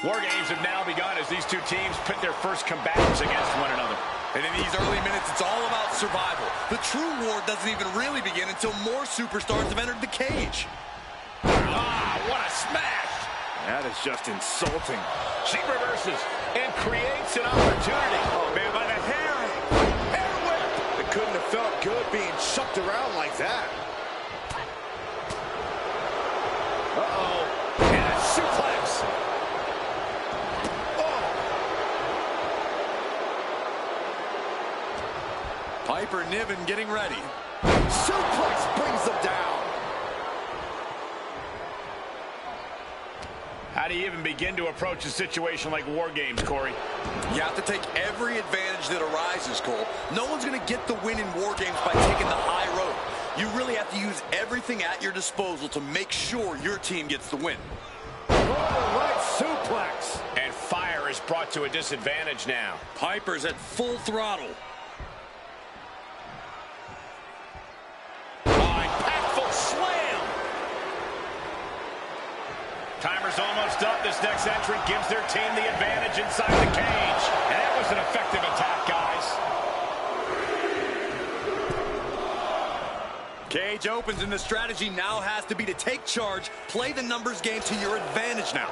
War games have now begun as these two teams pit their first combatants against one another. And in these early minutes, it's all about survival. The true war doesn't even really begin until more superstars have entered the cage. Ah, what a smash! That is just insulting. She reverses and creates an opportunity. Oh, man, by the hair. Hair whip. It couldn't have felt good being shucked around like that. Uh-oh. And a suplex. Oh. Piper Niven getting ready. Suplex brings them down. How do you even begin to approach a situation like War Games, Corey? You have to take every advantage that arises, Cole. No one's going to get the win in War Games by taking the high road. You really have to use everything at your disposal to make sure your team gets the win. Right suplex. And fire is brought to a disadvantage now. Piper's at full throttle. Timer's almost up. This next entry gives their team the advantage inside the cage. And that was an effective attack, guys. Cage opens, and the strategy now has to be to take charge, play the numbers game to your advantage now.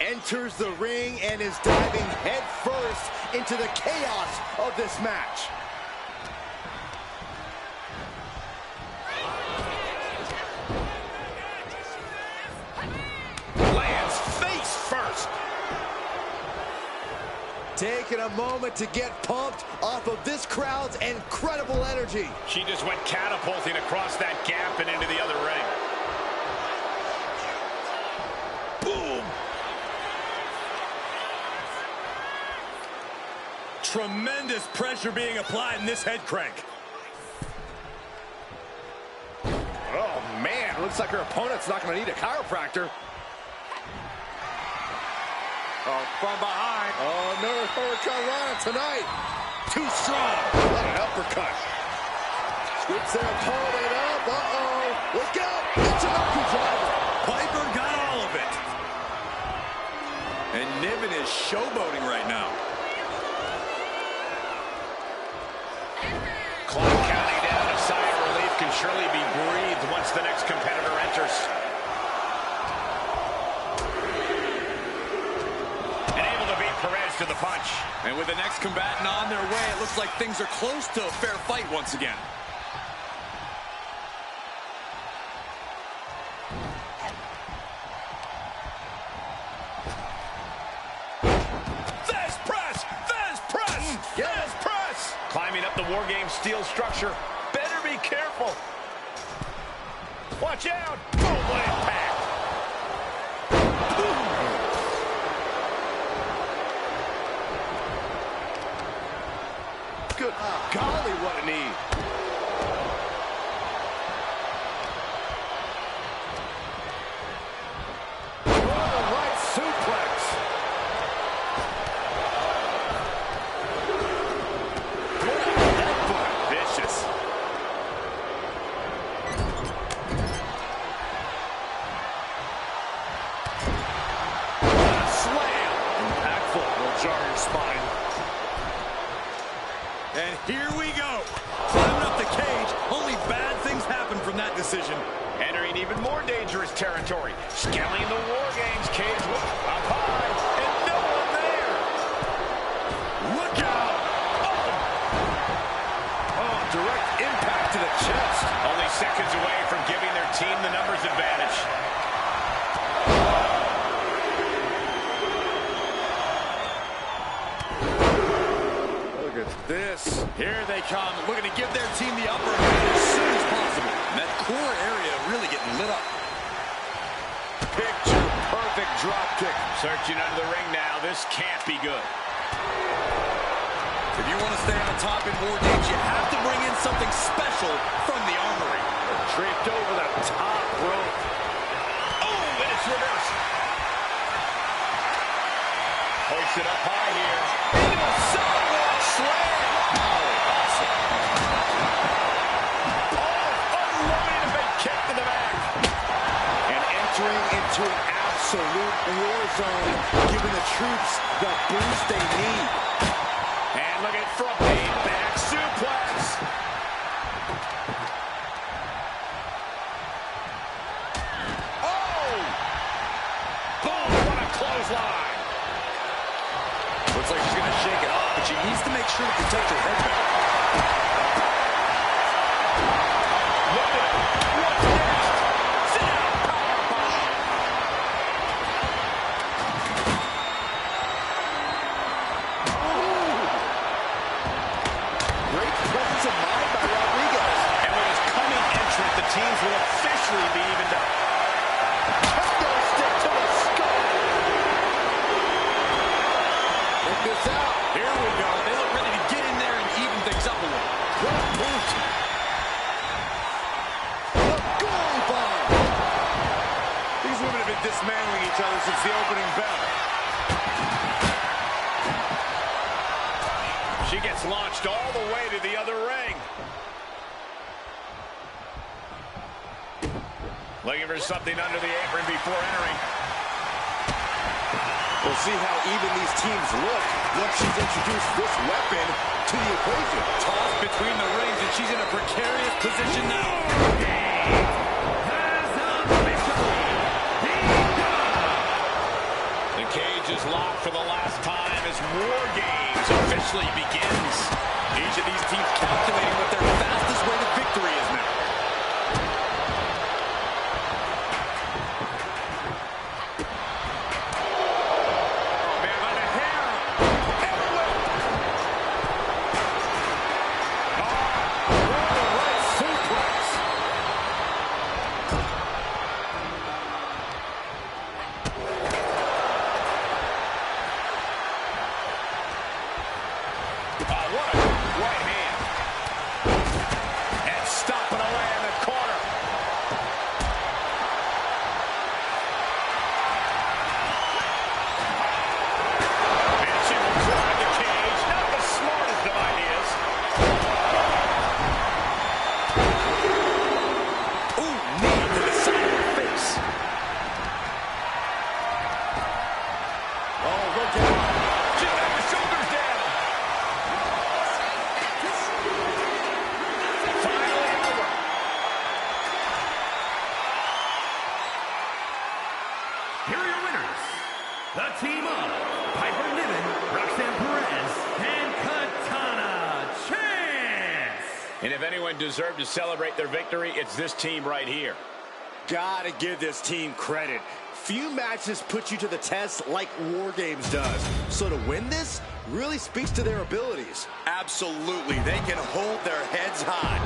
Enters the ring and is diving head first into the chaos of this match. Taking a moment to get pumped off of this crowd's incredible energy. She just went catapulting across that gap and into the other ring. Boom! Tremendous pressure being applied in this head crank. Oh, man. Looks like her opponent's not going to need a chiropractor. Oh, from behind. Oh, another Hurricane Rana tonight. Too strong. What an uppercut. Scoops their opponent up. Uh-oh. Look out. It's an knuckle driver. Piper got all of it. And Niven is showboating right now. Clock counting down. A sigh of relief can surely be breathed once the next competitor enters. To the punch. And with the next combatant on their way, it looks like things are close to a fair fight once again. Fast press! Fast press! Fast press! Climbing up the War Games steel structure. Better be careful. Watch out! Boom! What impact! Boom! Good golly, what a knee. Right suplex. Vicious. Slam. Impactful. Will jar your spine. And here we go. Climbing up the cage. Only bad things happen from that decision. Entering even more dangerous territory. Scaling the War Games cage up high. And no one there. Look out. Oh, direct impact to the chest. Only seconds away from giving their team the numbers advantage. This. Here they come, looking to give their team the upper hand as soon as possible. And that core area really getting lit up. Picture perfect drop kick. Searching under the ring now. This can't be good. If you want to stay on top in War Games, you have to bring in something special from the armory. Draped over the top rope. Oh, and it's reversed. Hoists it up high here. Into a sidewalk slam. Oh, awesome. Oh, into an absolute war zone, giving the troops the boost they need. And looking for a big back suplex. Oh! Boom, what a clothesline. Looks like she's going to shake it off, but she needs to make sure to protect her head back. Look at it. What's next? Sit down, powerbomb. Great presence of mind by Rodriguez. And with his coming entrant, the teams will officially be evened up. Kendo stick to the skull. Look this out. Here we go. They look ready to get in there and even things up a little. What a boot. The goalie bomb. These women have been dismantling each other since the opening bell. She gets launched all the way to the other ring. Looking for something under the apron before entering. We'll see how even these teams look once she's introduced this weapon to the equation. Tossed between the rings, and she's in a precarious position now. The cage is locked for the last time as War Games officially begins. Each of these teams calculating what their fastest way to victory is now. Oh, man, by the hair. And a whip. Oh, right suplex. What a right hand. And stomping away in the corner. And she will drive the cage. Not the smartest of ideas. Ooh, knee to the side of her face. Oh, look out. She's got the shoulders down. Finally over. Here are your winners. The team of Piper Niven, Roxanne Perez, and Katana Chance. And if anyone deserved to celebrate their victory, it's this team right here. Gotta give this team credit. Few matches put you to the test like War Games does. So to win this really speaks to their abilities. Absolutely. They can hold their heads high.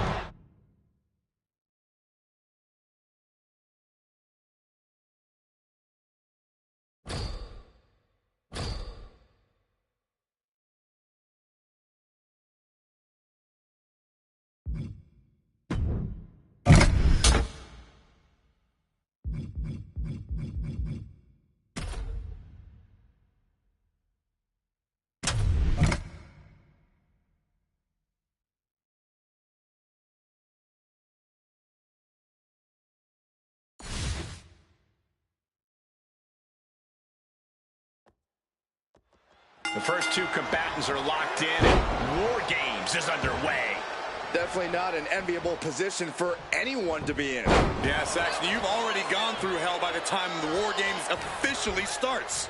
The first two combatants are locked in, and War Games is underway. Definitely not an enviable position for anyone to be in. Yeah, Saxton, you've already gone through hell by the time the War Games officially starts.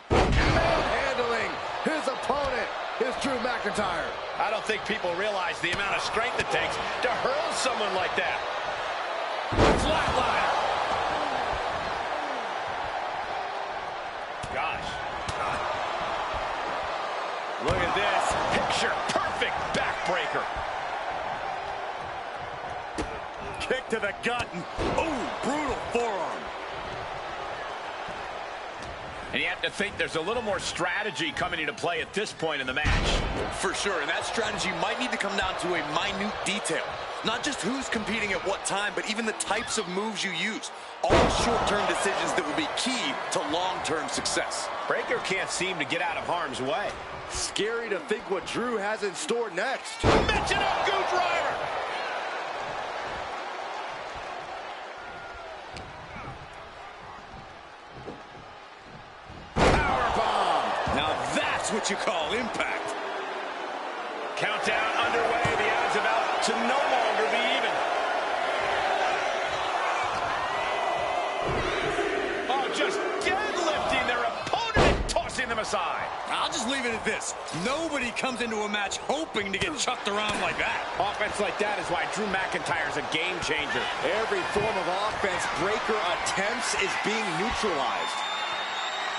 Handling his opponent is Drew McIntyre. I don't think people realize the amount of strength it takes to hurl someone like that. Flatliner. Gosh. Look at this. Picture perfect backbreaker. Kick to the gut. Ooh, brutal forearm. And you have to think there's a little more strategy coming into play at this point in the match. For sure, and that strategy might need to come down to a minute detail. Not just who's competing at what time, but even the types of moves you use. All short-term decisions that will be key to long-term success. Breaker can't seem to get out of harm's way. Scary to think what Drew has in store next. Mention of Goo Driver. That's what you call impact. Countdown underway. The odds about to no longer be even. Oh, just deadlifting their opponent and tossing them aside. I'll just leave it at this. Nobody comes into a match hoping to get chucked around like that. Offense like that is why Drew McIntyre's a game changer. Every form of offense Breaker attempts is being neutralized.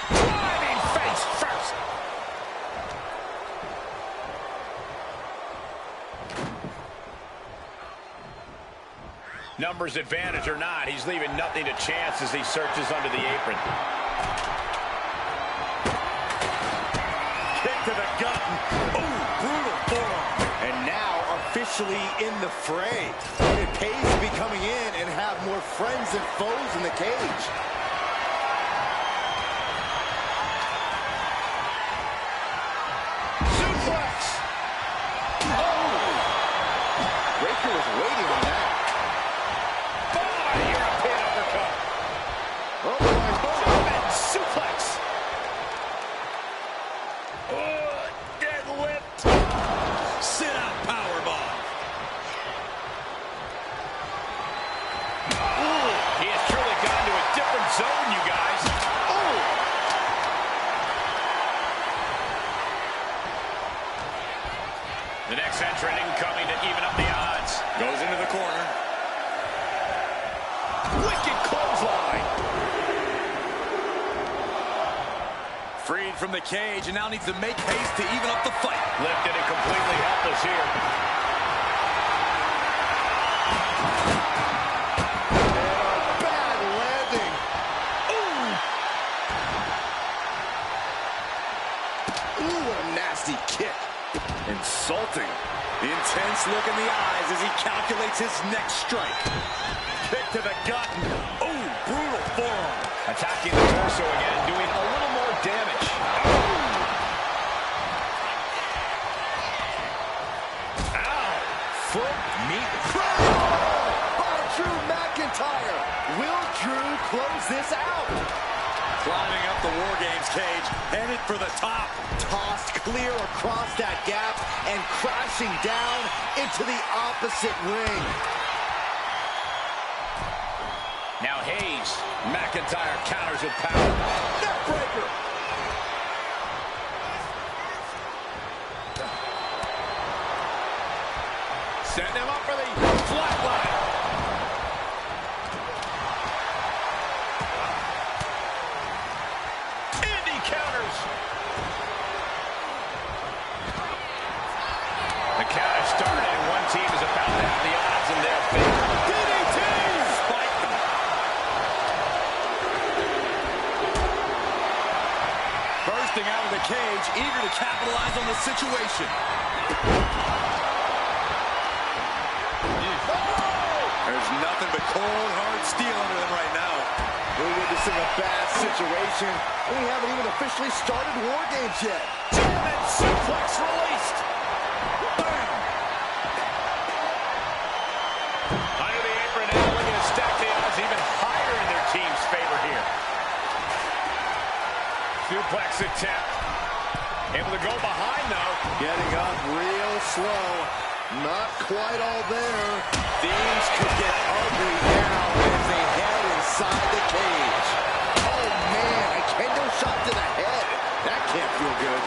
Driving face first. Numbers advantage or not, he's leaving nothing to chance as he searches under the apron. Kick to the gut. Ooh, brutal forearm. And now officially in the fray. It pays to be coming in and have more friends than foes in the cage. Suplex. Oh! Breaker was waiting on that. European uppercut. Oh, boy. German suplex. Deadlift. Sit out powerbomb. He has truly gone to a different zone, you guys. The next entrant incoming to even up the odds. Goes into the corner. Wicked clothesline. Freed from the cage and now needs to make haste to even up the fight. Lifted and completely helpless here. Bad landing. Ooh, what a nasty kick. Insulting. The intense look in the eyes as he calculates his next strike. Kick to the gut. Ooh, brutal forearm. Attacking the torso again, doing a little more damage. Ow! Foot meet. Oh, Drew McIntyre. Will Drew close this out? Climbing up the War Games cage, headed for the top. Tossed clear across that gap and crashing down into the opposite ring. Now Hayes. McIntyre counters with power. Neckbreaker. Setting him up for the flatline. Indy counters. The count has started, and one team is about to have the odds in their favor. DDT! Spiked them. Bursting out of the cage, eager to capitalize on the situation. There's nothing but cold, hard steel under them right now. We're witnessing a bad situation. We haven't even officially started War Games yet. German suplex released. Bam! Under the apron now, looking to stack the odds even higher in their team's favor here. Suplex attempt. Able to go behind, though. Getting up real slow. Not quite all there. Things could get ugly now as they head inside the cage. Oh, man, a kendo shot to the head. That can't feel good.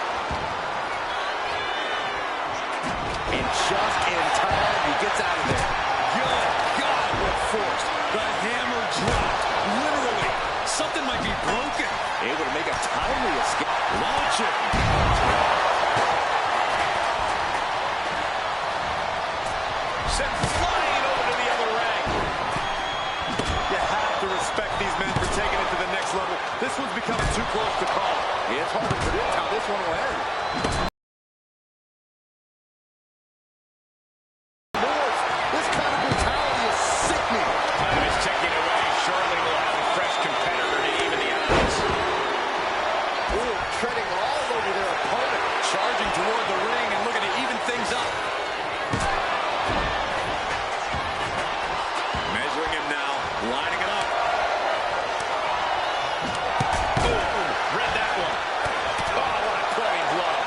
And just in time, he gets out of there. Good God, what force. The hammer dropped. Literally. Something might be broken. Able to make a timely escape. Launching. Sent flying over to the other ring. You have to respect these men for taking it to the next level. This one's becoming too close to call. It's hard to predict how this one will end. This kind of brutality is sickening. Time is ticking away. Surely we'll have a fresh competitor to even the odds. Ooh, treading all over their opponent. Charging toward the ring and looking to even things up. Measuring him now, lining it up. Ooh, read that one. Oh, what a cutting blow.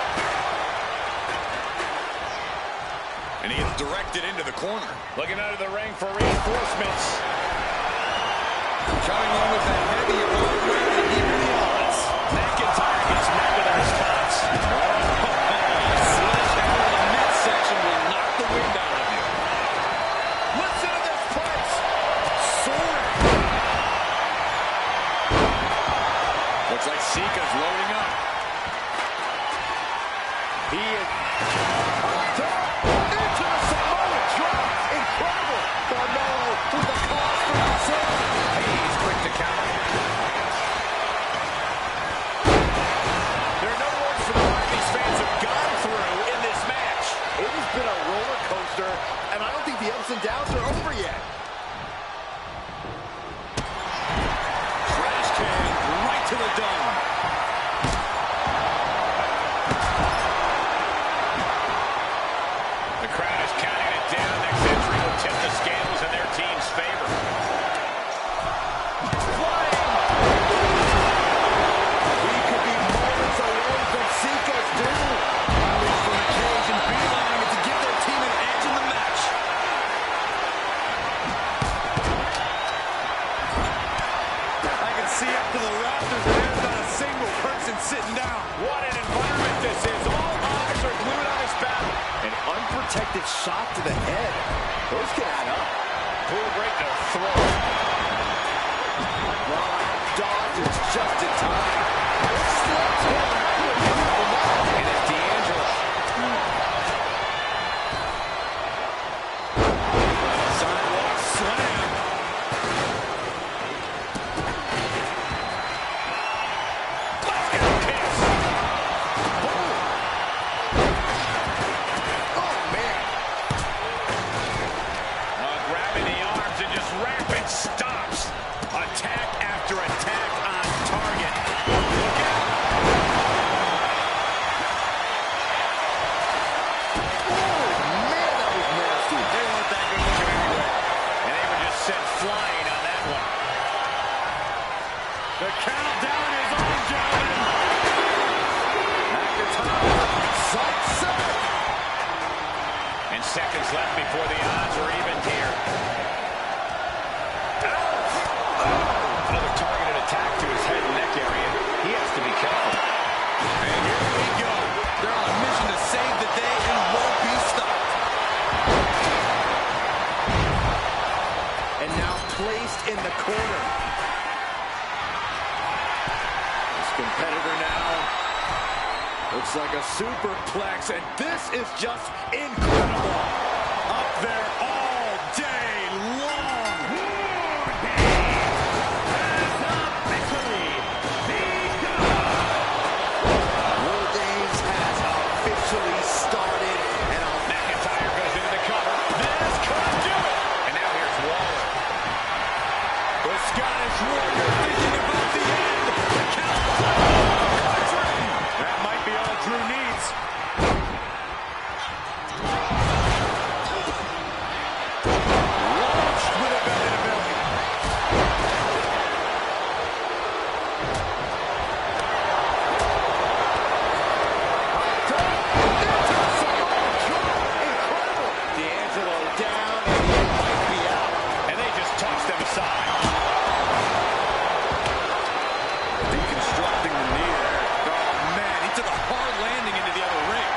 he is directed into the corner. Looking out of the ring for reinforcements. Coming in with that heavy arm weight and even the odds. McIntyre gets met with a response. Sledgehammer in the midsection will knock the wind out of you. Listen to this punch. Sword. Looks like Sika's loading up. He is up top into the Samoa drop. Incredible. Carmelo with the cause for himself. He's quick to counter. There are no words for the ride these fans have gone through in this match. It has been a roller coaster, and I don't think the ups and downs are over yet. Trash can right to the dome. The crowd is counting it down. Next entry will tip the scales in their team's favor. Flying. We could be moments away from Sika's doom. Release from the cage and beeline it to give their team an edge in the match. I can see up to the rafters and there's not a single person sitting down. What an environment this is. All eyes are glued on this battle. An unprotected shot to the head. Those can add up. Cool break, no throw. Dodges just in time. Slips him. And it's D'Angelo. Sidewalk slam. Let's get a kiss. Oh, man. Grabbing the arms and just rapid stops. Attack after attack on target. Look out. Oh, man, that was nasty. They weren't that good looking anyway. And they were just sent flying on that one. The countdown is on, gentlemen. Sunset. And seconds left before the odds are even here. Another targeted attack to his head and neck area. He has to be careful. And here we go. They're on a mission to save the day and won't be stopped. And now placed in the corner. This competitor now looks like a superplex, and this is just incredible. Up there all day long. War Games has officially started, and McIntyre goes into the cover. This could do it. And now here's Waller. The Scottish Warrior thinking about the end. The count. That might be all Drew needs. Launched with a belly to belly. D'Angelo down, and he might be out. And they just tossed them aside. Deconstructing the knee there. Oh, man, he took a hard landing into the other ring.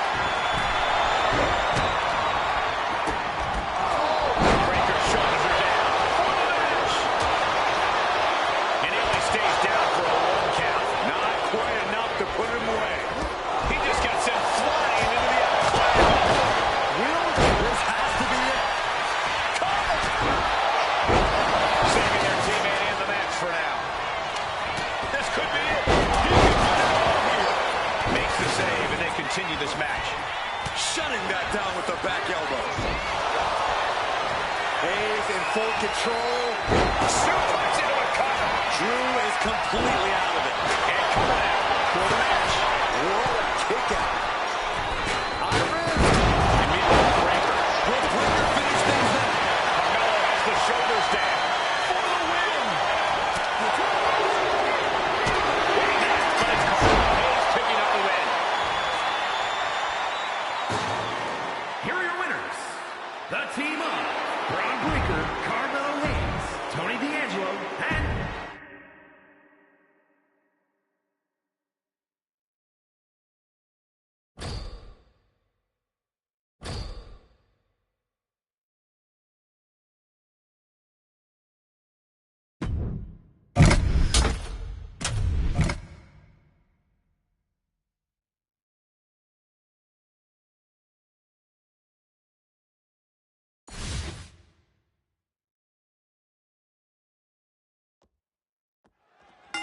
Breaker's shoulders are down. For the match. And he only stays down for a 1 count. Not quite enough to put him away. He just got sent flying into the outside. This has to be it. Saving their teammate and the match for now. This could be it. He could put it all here. Makes the save, and they continue this match. Shutting that down with the back elbow. Hayes in full control. Suplex into a cover. Drew is completely out of it. And coming out for the match. What a kick out. Immediately Breaker. Will Breaker finish things up? Carmelo has the shoulders down. For the win. But it's Carmelo Hayes picking up the win. Here are your winners,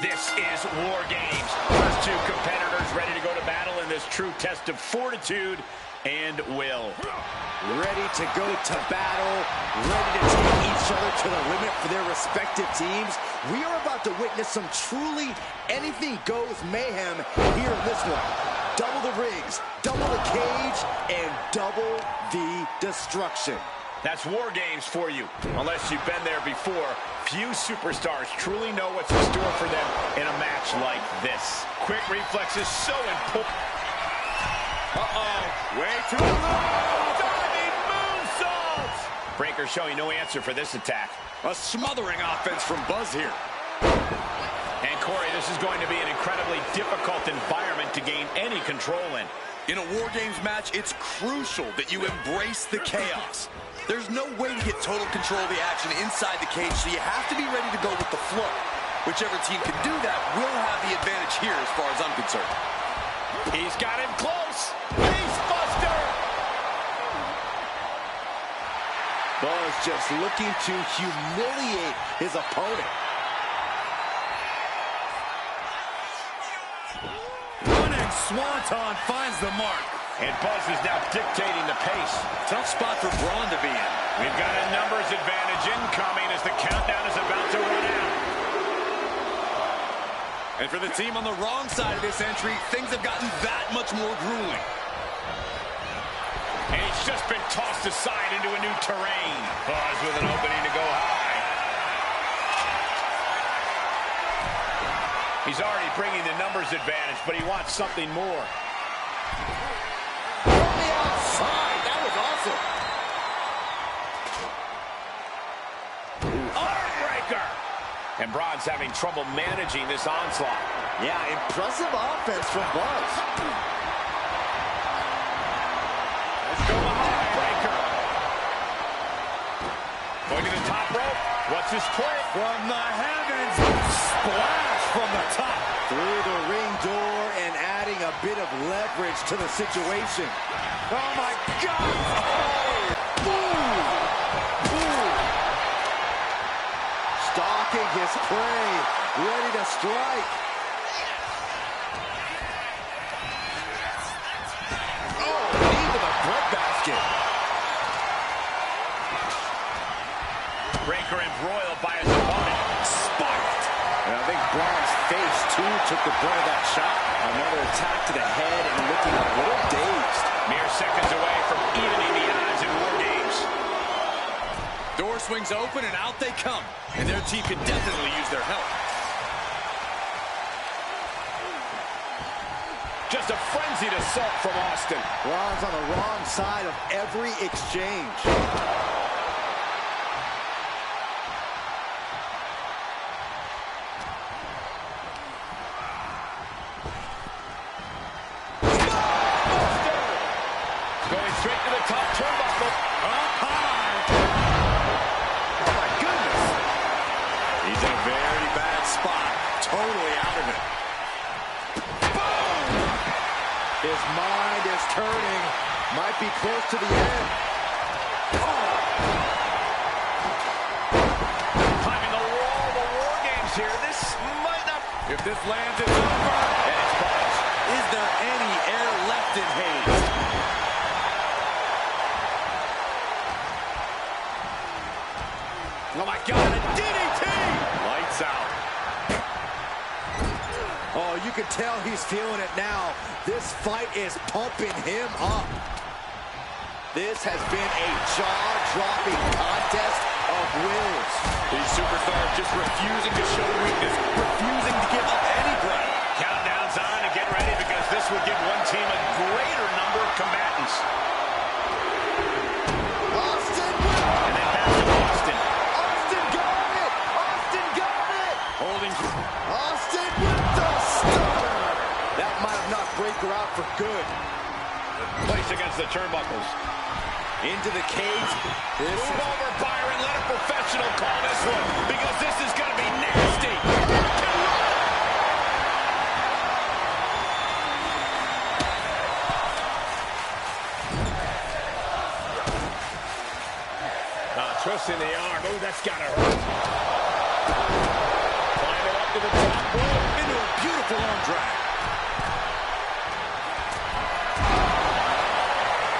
This is War Games. First two competitors ready to go to battle in this true test of fortitude and will. Ready to go to battle, ready to take each other to the limit for their respective teams. We are about to witness some truly anything-goes mayhem here in this one. Double the rings, double the cage, and double the destruction. That's War Games for you. Unless you've been there before, few superstars truly know what's in store for them in a match like this. Quick reflexes so important. Way too low. Diving moonsaults! Breaker showing no answer for this attack. A smothering offense from Buzz here. And Corey, this is going to be an incredibly difficult environment to gain any control in. In a War Games match, it's crucial that you embrace the chaos. There's no way to get total control of the action inside the cage, so you have to be ready to go with the flow. Whichever team can do that will have the advantage here as far as I'm concerned. He's got him close. Face buster. Buzz just looking to humiliate his opponent. Running swanton finds the mark. And Buzz is now dictating the pace. Tough spot for Braun to be in. We've got a numbers advantage incoming as the countdown is about to run out. And for the team on the wrong side of this entry, things have gotten that much more grueling. And he's just been tossed aside into a new terrain. Buzz with an opening to go high. He's already bringing the numbers advantage, but he wants something more. From the outside, that was awesome. Armbreaker! And Braun's having trouble managing this onslaught. Yeah, impressive offense from Buzz. Let's go high. Breaker. Going to the top rope. What's his play? From the heavens, splash from the top. Through the ring door and adding a bit of leverage to the situation. Oh my God! Oh! Ooh! Ooh! Stalking his prey, ready to strike. Oh, knee to the breadbasket. Breaker embroiled by his opponent. Spiked. And I think Braun's face, too, took the brunt of that shot. Another attack to the head and looking a little dazed. Mere seconds away from evening the odds in War Games. Door swings open and out they come. And their team can definitely use their help. Just a frenzied assault from Austin. Braun's on the wrong side of every exchange. Going straight to the top turnbuckle. Up high. Oh, my goodness. He's in a very bad spot. Totally out of it. Boom! His mind is turning. Might be close to the end. Oh. Climbing the wall, the War Games here. This might not... If this lands, it's over. And it's Buzz. Is there any air left in Hayes? Oh my God, a DDT! Lights out. Oh, you can tell he's feeling it now. This fight is pumping him up. This has been a jaw-dropping contest of wills. These superstars just refusing to show weakness, refusing to give up any ground. Countdown's on and get ready because this would give one team a greater number of combatants. Austin! And then back to Austin. Austin got it! Austin got it! Holding... Austin with the stunner! That might have knocked Breaker out for good. Placed against the turnbuckles. Into the cage. Move over, Byron. Let a professional call this one because this is going to be nasty. Twisting the arm. Oh, that's got to hurt. Climbing up to the top rope. with the lone drag.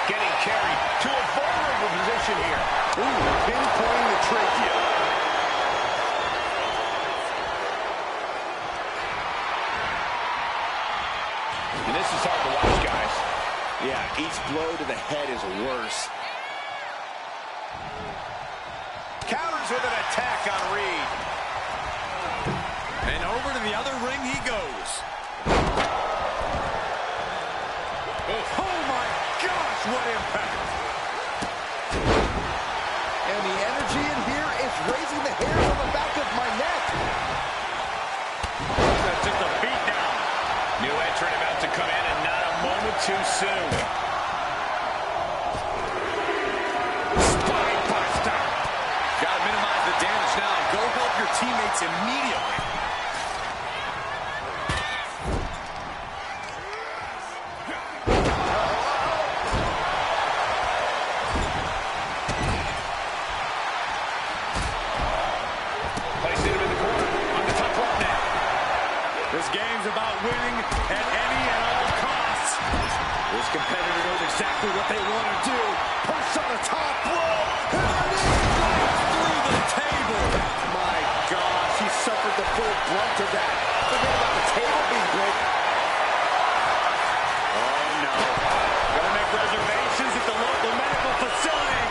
Getting carried to a vulnerable position here. Ooh, pinpointing the trachea. And this is hard to watch, guys. Yeah, each blow to the head is worse. Counters with an attack on Reed. And over to the other ring he goes. Oh my gosh, what impact! And the energy in here is raising the hairs on the back of my neck. That's just a beat down. New entrant about to come in and not a moment too soon. Spine buster. Gotta minimize the damage now and go help your teammates immediately. Placing him in the corner on the top rope now. This game's about winning at any and all costs. This competitor knows exactly what they want to do. Push on the top rope. Here it is. Through the table. My gosh, he suffered the full brunt of that. Forget about the table being broken. Oh no. Gotta make reservations at the local medical facility.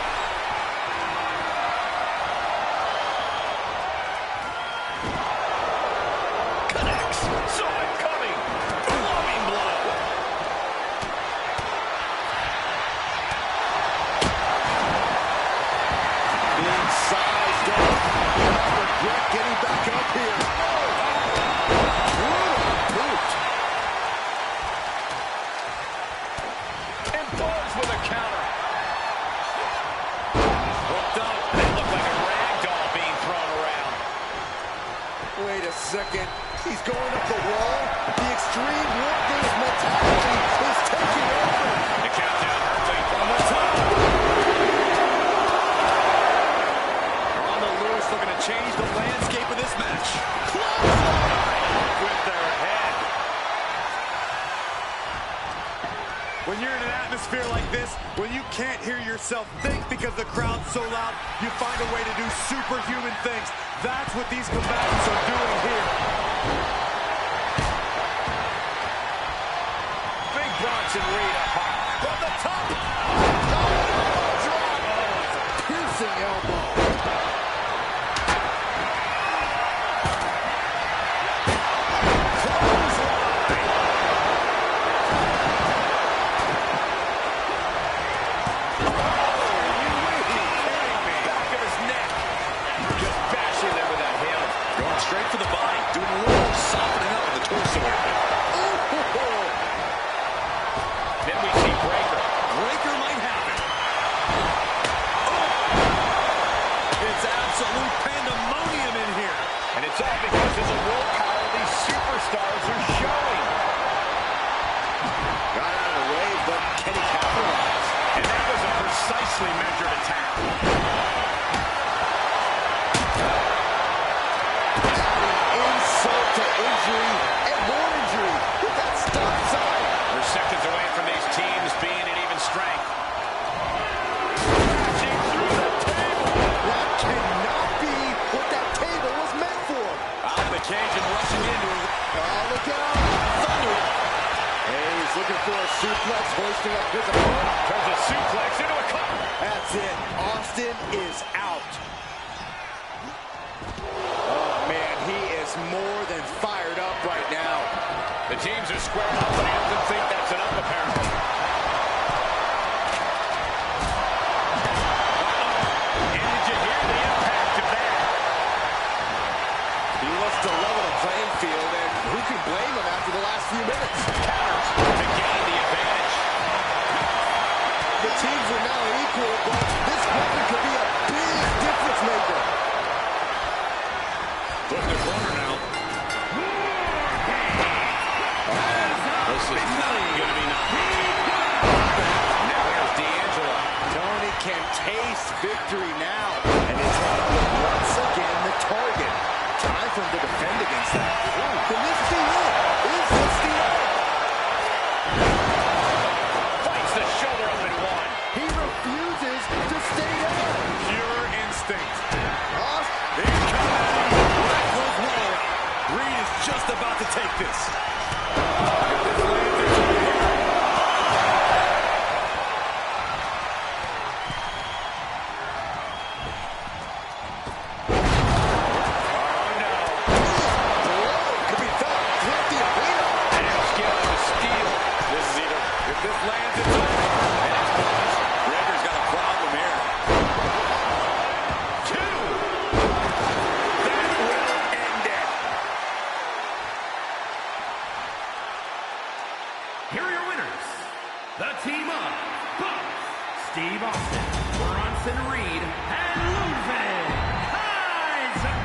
Connects. Saw it coming. Blowing blow. Being sized up. You might regret getting back up here. Boot. And Buzz with a counter. Hooked up. That looked like a rag doll being thrown around. Wait a second. He's going up the wall. The extreme workers mentality is taking over. The countdown early from the top. They're on the loose, looking to change the landscape of this match. With their head. When you're in an atmosphere like this, when you can't hear yourself think because the crowd's so loud, you find a way to do superhuman things. That's what these combatants are doing here. Big Bronson Reed up high. From the top. Drop. Piercing elbow. Back of his neck. Just bashing them with that heel. Going straight for the body, doing a little softening up of the torso. Then we see Breaker. Breaker might have it. Oh. It's absolute pandemonium in here. And it's all because of the willpower these superstars are showing. Got out of the way, but can he capitalize? And that was a precisely measured attack. Insult to injury and more injury with that stop sign. We're seconds away from these teams being at even strength. Crashing through the table. That cannot be what that table was meant for. Out of the cage and rushing into it. Oh, look out. Thunder. Hey, he's looking for a suplex, hoisting up his opponent. Turns a suplex into a cover. That's it. Austin is out. Oh, man, he is more than fired up right now. The teams are squared up, but he doesn't think that's enough, apparently. And did you hear the impact of that? He wants to level the playing field, and who can blame him after the last few minutes? Counters to gain the advantage. The teams are now equal, but this weapon could be a big difference maker. Flip the corner now. This is not even going to be Now here's D'Angelo. Tony can taste victory now, and his hand will once again the target. Time for him to defend against that. Can this be it? here are your winners. The team of Bucks, Steve Austin, Bronson Reed, and Ludwig Kaiser.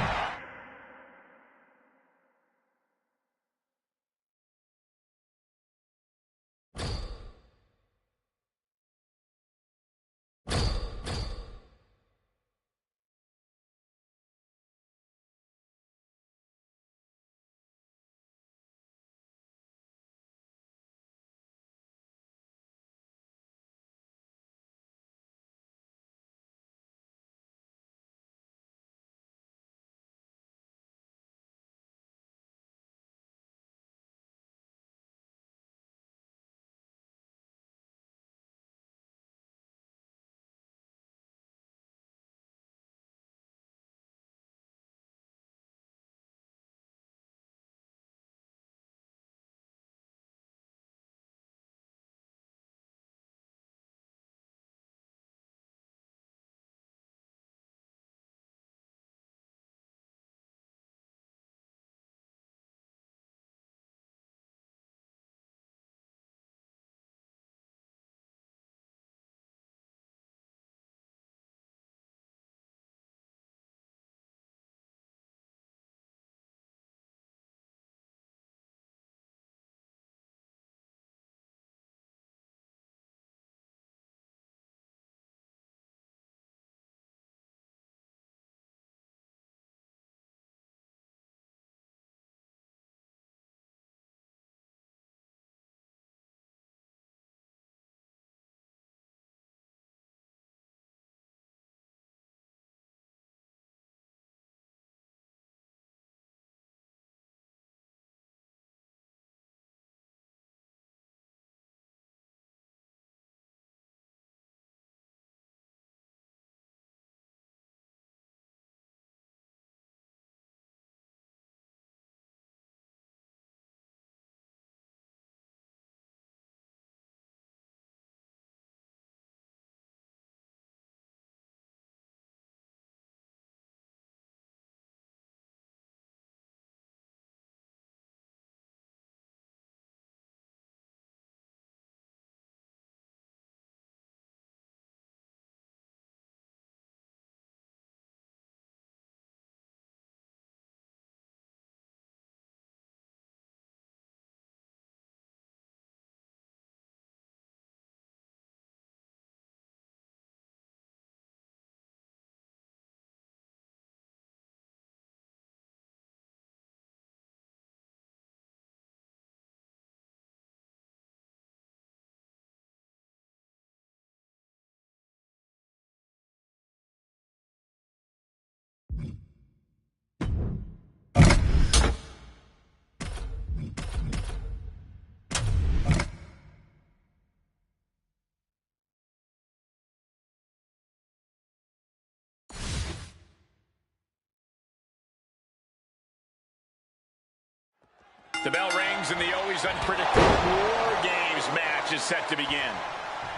The bell rings and the always unpredictable War Games match is set to begin.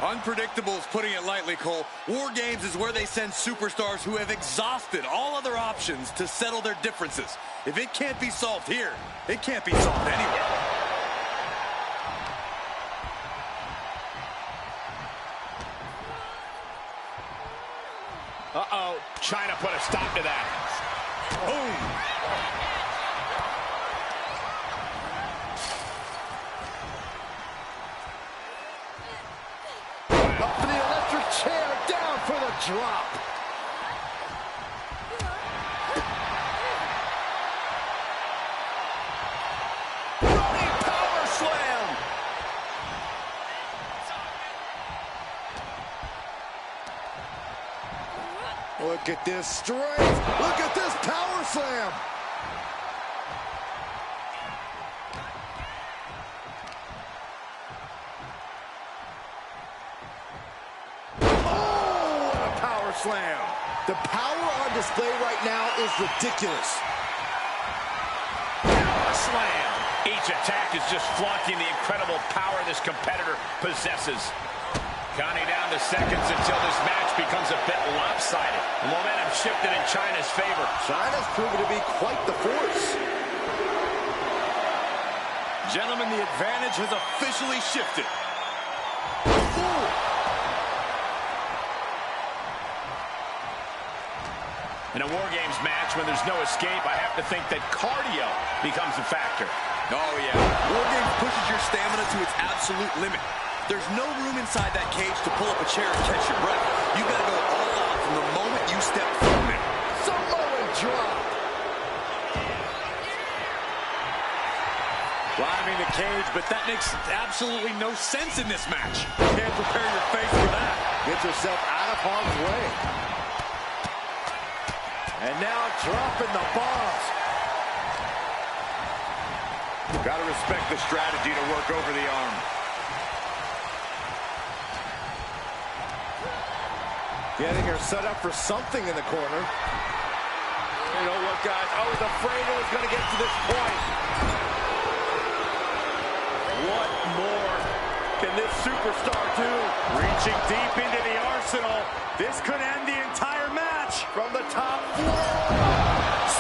Unpredictable is putting it lightly, Cole. War Games is where they send superstars who have exhausted all other options to settle their differences. If it can't be solved here, it can't be solved anywhere. Uh-oh, China put a stop to that. Boom. Up for the electric chair, down for the drop. Running power slam. Look at this strength. Look at this power slam. Slam. The power on display right now is ridiculous. Power slam. Each attack is just flaunting the incredible power this competitor possesses. Counting down the seconds until this match becomes a bit lopsided. The momentum shifted in China's favor. China's proven to be quite the force. Gentlemen, the advantage has officially shifted. In a War Games match, when there's no escape, I have to think that cardio becomes a factor. Oh, yeah. War Games pushes your stamina to its absolute limit. There's no room inside that cage to pull up a chair and catch your breath. You got to go all out from the moment you step from it. Samoan drop. Climbing the cage, but that makes absolutely no sense in this match. You can't prepare your face for that. Get yourself out of harm's way. And now dropping the bombs. Got to respect the strategy to work over the arm. Getting her set up for something in the corner. You know what, guys? I was afraid it was going to get to this point. What more can this superstar do? Reaching deep into the arsenal. This could end the entire match. From the top floor.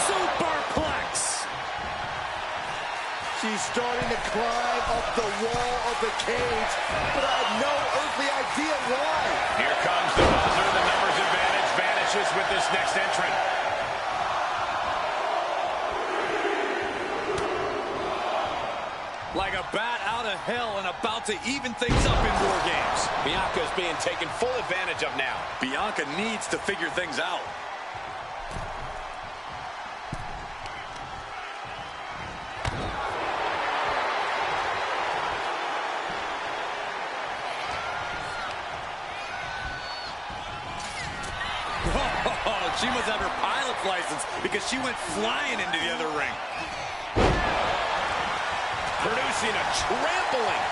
Superplex. She's starting to climb up the wall of the cage, but I have no earthly idea why. Here comes the buzzer. The numbers advantage vanishes with this next entrant. Like a bat out of hell and about to even things up in War Games. Bianca's being taken full advantage of now. Bianca needs to figure things out. Oh, she must have her pilot's license because she went flying into the other ring. Producing a trampling.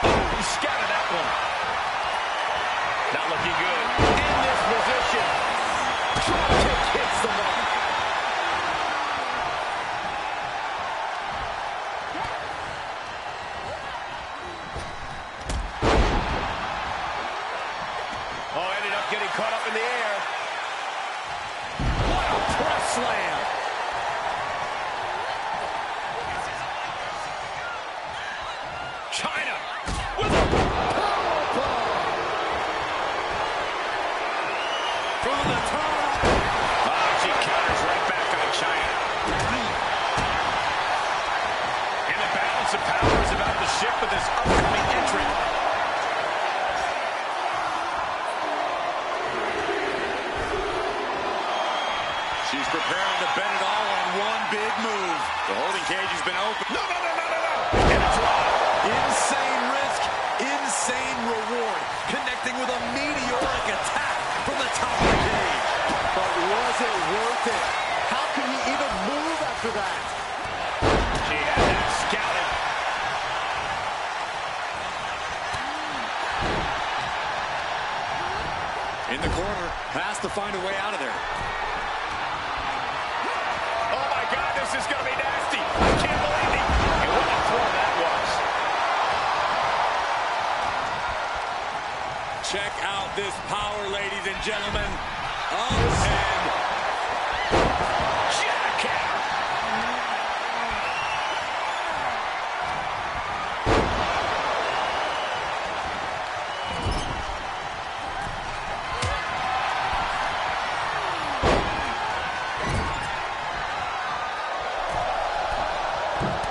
Oh, he scattered that one. Not looking good. In this position. Drop kick hits the mark. Oh, ended up getting caught up in the air. Press slam. China with a powerbomb. From the top. Oh, she counters right back on China. And the balance of power is about to shift with this upcoming entrant. She's preparing to bet it all on one big move. The holding cage has been open. No. And a drop. Insane risk, insane reward. Connecting with a meteoric attack from the top of the cage. But was it worth it? How can he even move after that? She had that scouted. In the corner, has to find a way out of there. Oh, my God, this is going to be nasty. I can't believe it. And what a throw that was. Check out this power, ladies and gentlemen. Up and jackhammer.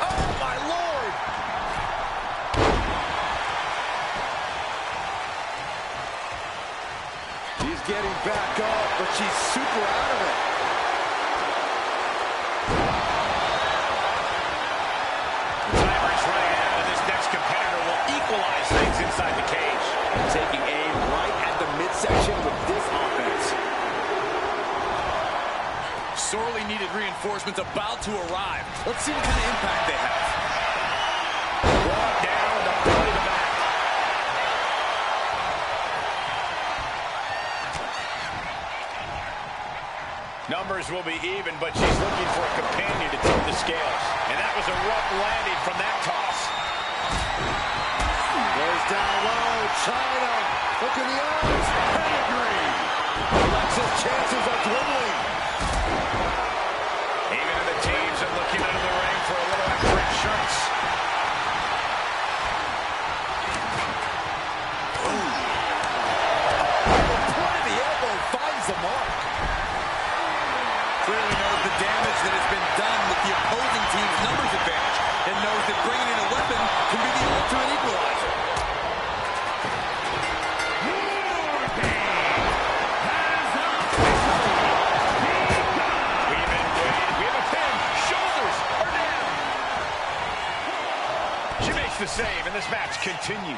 oh my Lord! She's getting back up, but she's super out of it. Timer's running out, and this next competitor will equalize things inside the cage. Taking aim right at the midsection with this offense. Sorely needed reinforcements about to arrive. Let's see what kind of impact they have. Brought down the front of the back. Numbers will be even, but she's looking for a companion to tip the scales. And that was a rough landing from that toss. Goes down low. China. Look in the eyes. Pedigree. Alexa's chances are dwindling. the damage that has been done with the opposing team's numbers advantage and knows that bringing in a weapon can be the ultimate equalizer. The save, and this match continues.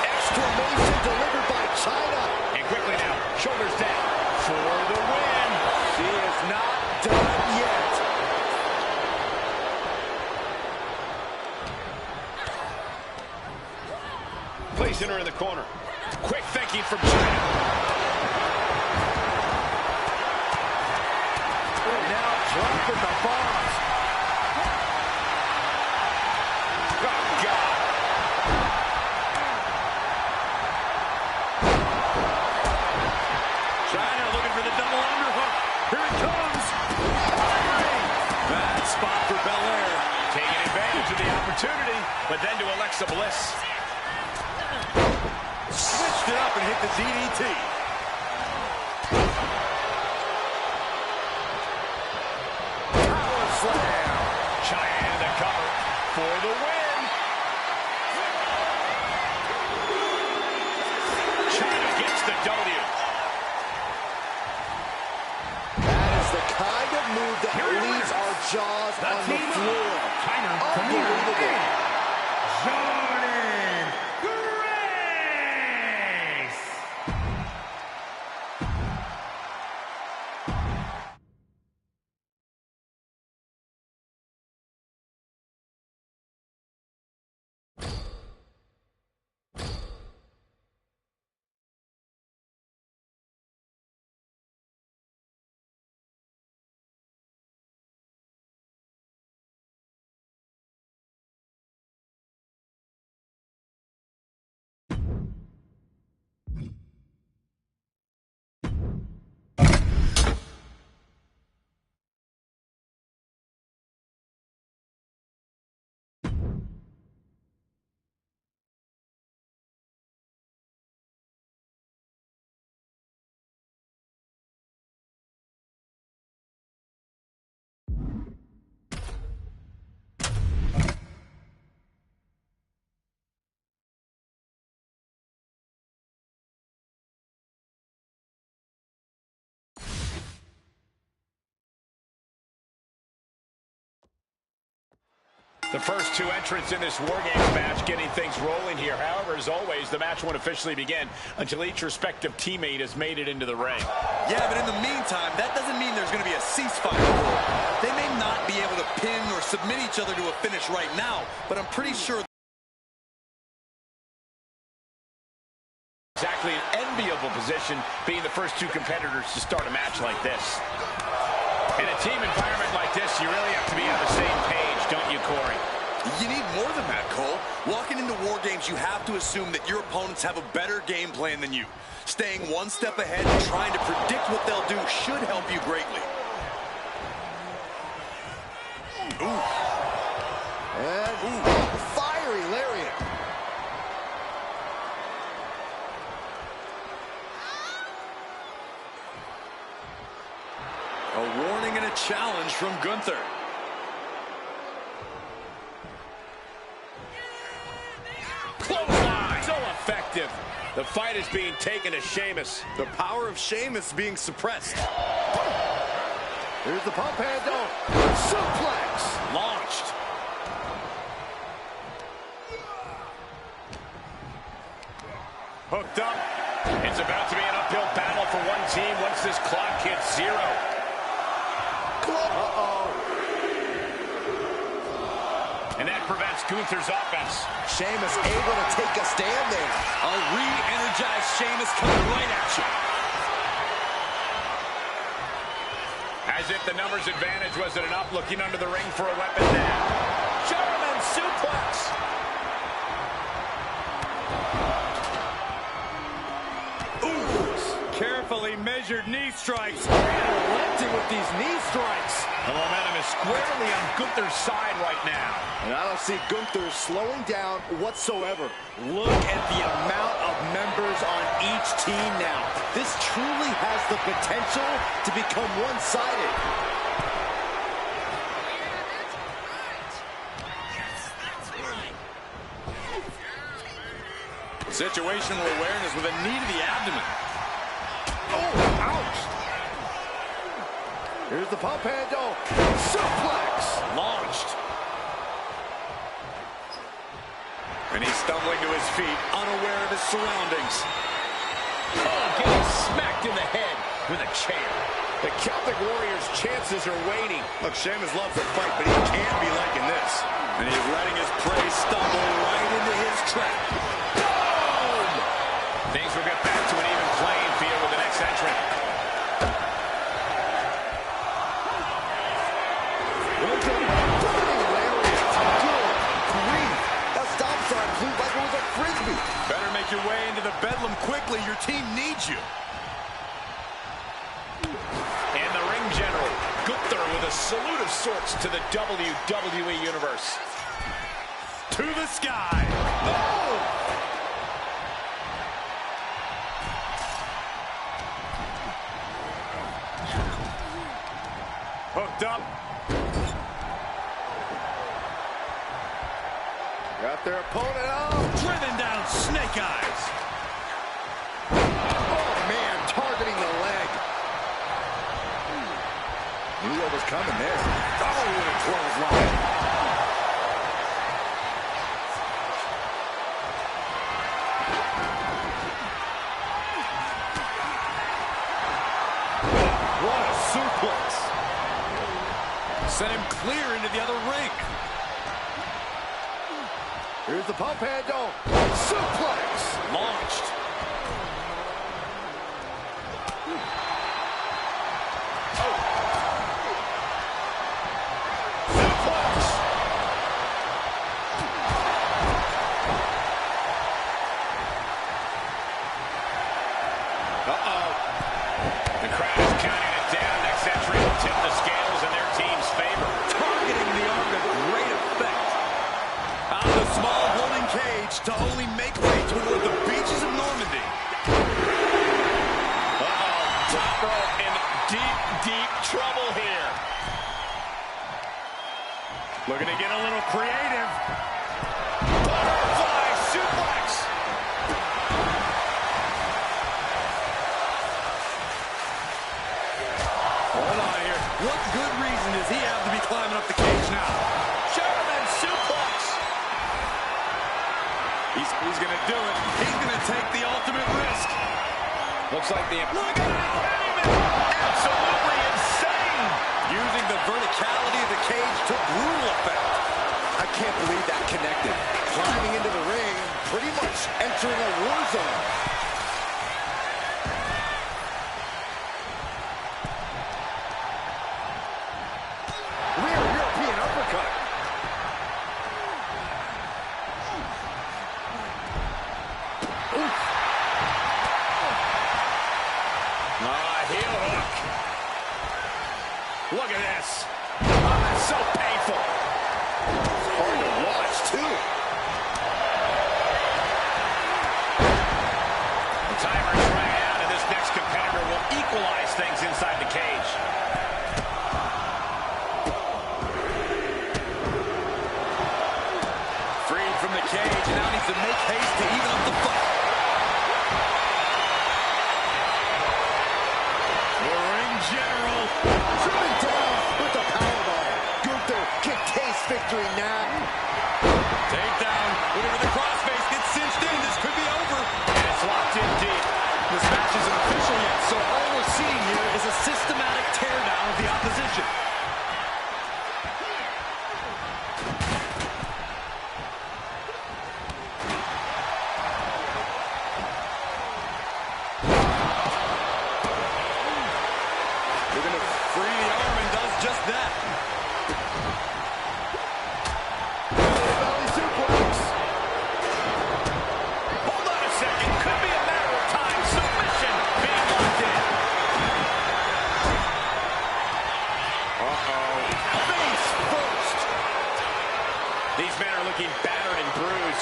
Exclamation delivered by China. And quickly now, shoulders down for the win. She is not done yet. Placing her in the corner. Quick thinking from China. Drop with the bombs. Oh, God. China looking for the double underhook. Here it comes. Bad spot for Belair. Taking advantage of the opportunity, but then to Alexa Bliss. Switched it up and hit the DDT. China in the cover for the win. China gets the W. That is the kind of move that leaves our jaws on the floor. China, unbelievable. Jordan Grace. The first two entrants in this War Games match getting things rolling here. However, as always, the match won't officially begin until each respective teammate has made it into the ring. Yeah, but in the meantime, that doesn't mean there's going to be a ceasefire. They may not be able to pin or submit each other to a finish right now, but I'm pretty sure exactly an enviable position being the first two competitors to start a match like this. In a team environment like this, you really have to be on the same page, don't you, Corey? you need more than that, Cole. Walking into War Games, you have to assume that your opponents have a better game plan than you. Staying one step ahead and trying to predict what they'll do should help you greatly. Ooh. And fiery lariat. A warning and a challenge from Gunther. Clothesline! So effective. The fight is being taken to Sheamus. The power of Sheamus being suppressed. Here's the pump handle. Suplex. Launched. Hooked up. It's about to be an uphill battle for one team once this clock hits zero. And that prevents Gunther's offense. Sheamus able to take a stand there. A re-energized Sheamus coming right at you. As if the numbers advantage wasn't enough, looking under the ring for a weapon now. German suplex. Ooh. Careful Carefully measured knee strikes. Relenting with these knee strikes. The momentum is squarely on Gunther's side right now. And I don't see Gunther slowing down whatsoever. Look at the amount of members on each team now. This truly has the potential to become one-sided. Situational awareness with a knee to the abdomen. Oh, ouch. Here's the pump handle. Suplex. Launched. And he's stumbling to his feet, unaware of his surroundings. Oh, getting smacked in the head with a chair. The Celtic Warrior's chances are waning. Look, Sheamus loves to fight, but he can't be liking this. And he's letting his prey stumble right into his trap. Things will get back to an even playing field with the next entrant. That stop sign flew like it was a frisbee. Better make your way into the bedlam quickly. Your team needs you. And the ring general, Gunther, with a salute of sorts to the WWE Universe. To the sky. Oh! Hooked up. Got their opponent up. Driven down, snake eyes. Oh, man, targeting the leg. Knew what was coming there. Oh, what a clothesline. What a suplex. Sent him clear into the other ring. Here's the pump handle. Suplex. Launched. The crowd is counting it down. Next entry will tip the scales in their team's favor. Targeting the arm to great effect. Out of the small holding cage to only make way toward the beaches of Normandy. Top rope in deep, deep trouble here. Looking to get a little creative. Butterfly suplex. Hold on here. What good reason does he have to be climbing up the cage now? German suplex. He's going to do it. He's going to take the ultimate risk. Looks like the... Look out! Absolutely insane. Using the verticality of the cage to brutal effect. I can't believe that connected. Climbing into the ring, pretty much entering a war zone. Rear European uppercut. Heel hook. Look at this. Oh, that's so painful. It's hard to watch, too. The timer is running out, and this next competitor will equalize things inside the cage. Freed from the cage, and now needs to make haste to even up the fight. General Driven down with the powerbomb. Gunther can taste victory now. takedown. Whenever the crossface gets cinched in, this could be over. And it's locked in deep. This match isn't official yet, so all we're seeing here is a systematic teardown of the opposition. They're going to free the arm and does just that.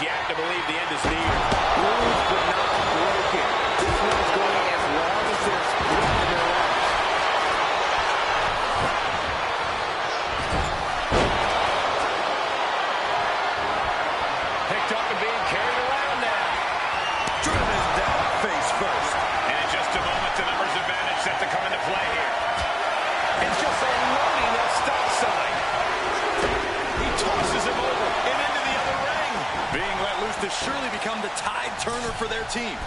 you have to believe the end is near. Bruised but not broken. This one's going as long as there's blood in their legs. Picked up and being carried around now. Driven down face first. And in just a moment, the numbers advantage set to come into play here. It's just unloading that stop sign. He tosses him over and into the other ring. Being let loose to surely become the tide turner for their team.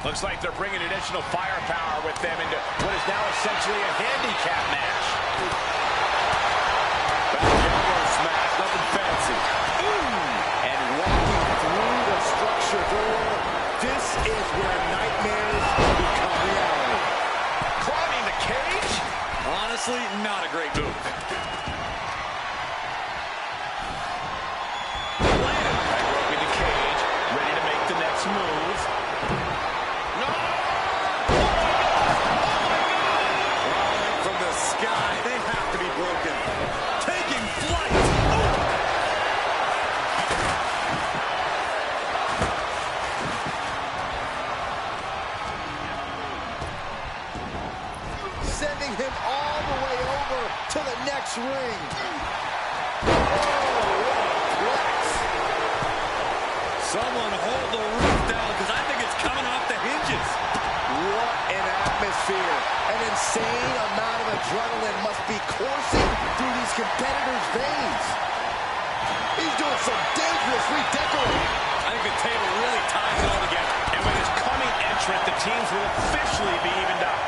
Looks like they're bringing additional firepower with them into what is now essentially a handicap match. Smash, nothing fancy. And walking through the structure door, this is where nightmares become reality. Climbing the cage? Honestly, not a great move. Landed right roping the cage, ready to make the next move. No! Falling from the sky, they have to be broken. Taking flight. Sending him all the way over to the next ring. Oh, what a flex. Someone hold the roof down because I think it's coming off the hinges. What an atmosphere. An insane amount of adrenaline must be coursing through these competitors' veins. He's doing some dangerous redecorating. I think the table really ties it all together. And with his coming entrant, the teams will officially be evened up.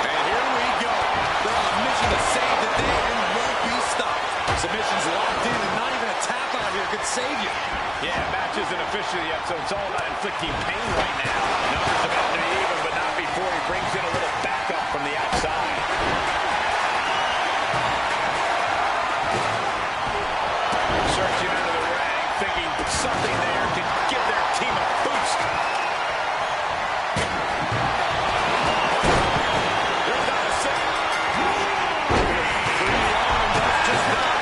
And here we go. They're on a mission to save the day and won't be stopped. Submission's locked in and not even a tap out here could save you. Yeah, match isn't officially yet, so it's all about inflicting pain right now. Numbers about to be even, but not before he brings in a little backup from the outside. Searching under the ring, thinking something there could give their team a boost. There's not a second. Free arm, that's just not.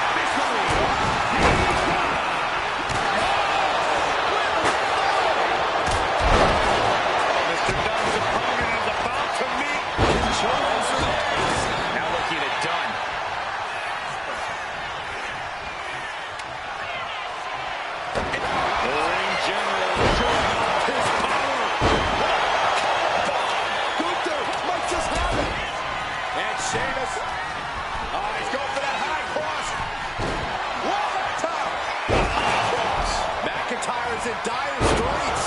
Mr. Dunn's opponent is about to meet Charles Davis. Now looking at Dunn. The ring general showing off his power. Gunther might just have it. And Sheamus. He's going for that high cross. What a top. McIntyre's in dire straits.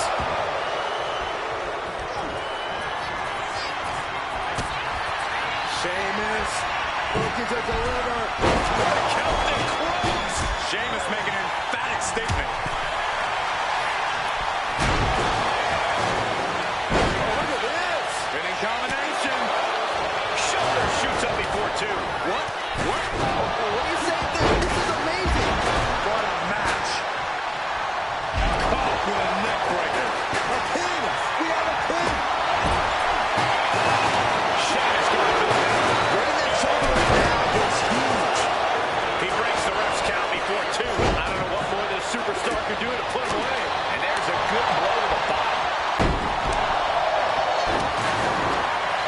Sheamus looking to deliver. Celtic Cross. Sheamus making an emphatic statement. Oh, look at this. Spinning combination. Shoulder shoots up before two. What? What do you say there? This is amazing. What a match. Caught with a neck breaker. A pin. We have a pin. Sheamus going for the pin. Getting that shoulder down is huge. He breaks the ref's count before two. I don't know what more this superstar could do to put him away. And there's a good blow to the bottom.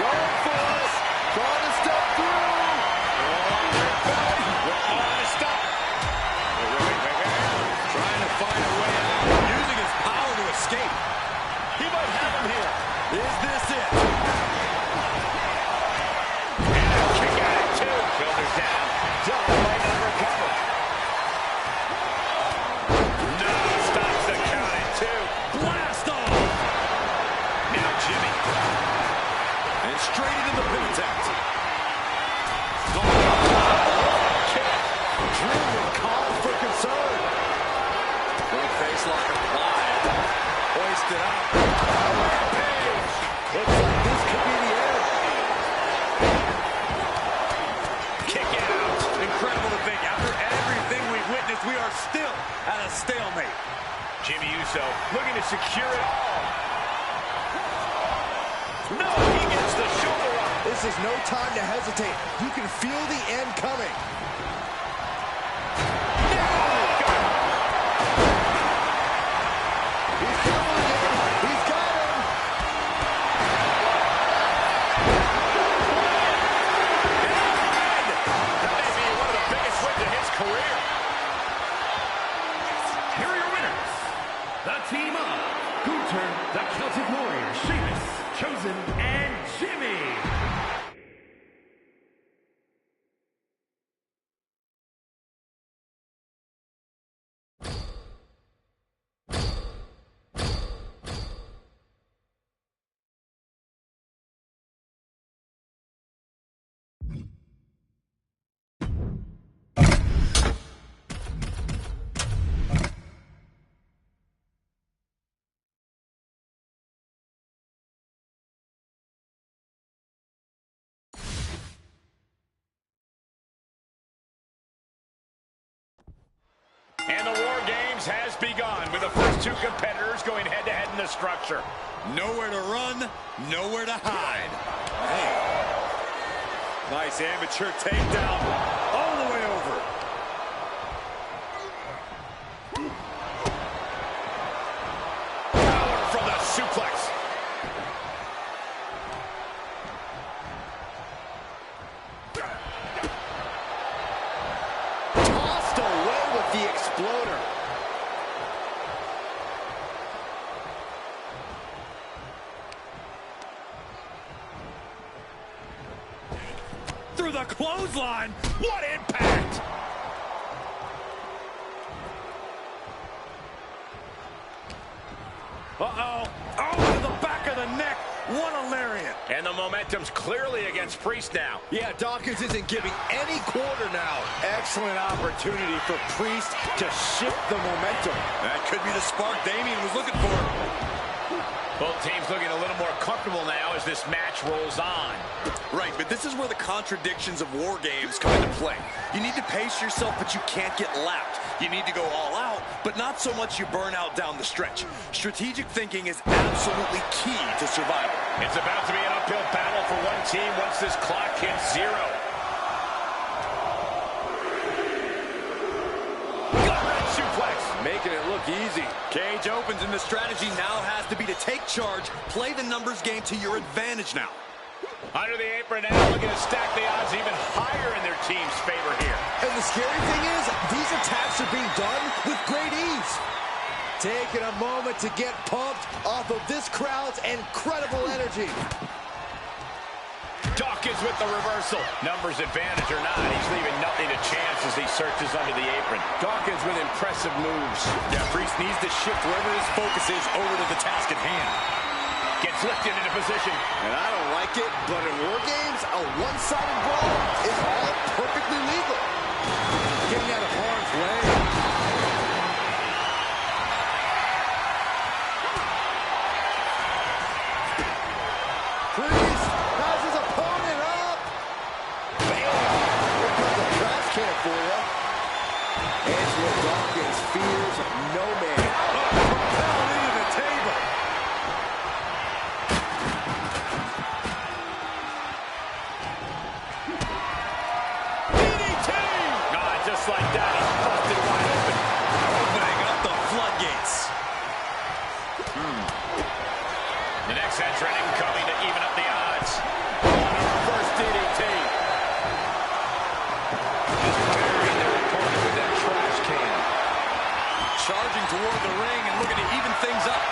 Going for it. Trying to step through. Stop. Trying to find a way out. Using his power to escape. He might have him here. Is this it? And a kick out at two. Shoulders down. Dunn might not recover. No, stops the count at two. Blast off. Now Jimmy. And straight into the pin attempt. Drew with cause for concern. Little face lock applied. Hoisted up. Rampage. Looks like this could be the end. Kick out. Incredible to think. After everything we've witnessed, we are still at a stalemate. Jimmy Uso looking to secure it all. No, he gets the shoulder up. This is no time to hesitate. You can feel the end coming. He's coming in. He's got him. That may be one of the biggest wins in his career. Here are your winners. The team of Gunther, the Celtic Warrior, Sheamus, Chosen, and Jimmy. And the War Games has begun with the first two competitors going head-to-head in the structure. Nowhere to run, nowhere to hide. Hey. Nice amateur takedown all the way over. Power from the suplex. Tossed away with the exploder. Through the clothesline. What impact! Uh-oh. Oh, to the back of the neck. What a lariat. And the momentum's clearly against Priest now. Yeah, Dawkins isn't giving any quarter now. Excellent opportunity for Priest to shift the momentum. That could be the spark Damian was looking for. Both teams looking a little more comfortable now as this match rolls on. Right, but this is where the contradictions of War Games come into play. You need to pace yourself, but you can't get lapped. You need to go all out, but not so much you burn out down the stretch. Strategic thinking is absolutely key to survival. It's about to be an uphill battle for one team once this clock hits zero. Gut-wrench suplex. Making it look easy. Cage opens, and the strategy now has to be to take charge, play the numbers game to your advantage now. Under the apron now, looking to stack the odds even higher in their team's favor here. And the scary thing is, these attacks are being done with great ease. Taking a moment to get pumped off of this crowd's incredible energy. Dawkins with the reversal. Numbers advantage or not, he's leaving nothing to chance as he searches under the apron. Dawkins with impressive moves. Yeah, Priest needs to shift wherever his focus is over to the task at hand. Gets lifted into position. And I don't like it, but in War Games, a one-sided brawl is all perfectly legal. Getting out of harm's way. Priest has his opponent up. Bam! Here comes a trash can for you. Angelo Dawkins fears no man. Propelled into the table. DDT! Just like that, he's busted wide open. Opening up the floodgates. The next entrant incoming to even up the odds. Reverse DDT. Just burying their opponent with that trash can. Charging toward the ring and looking to even things up.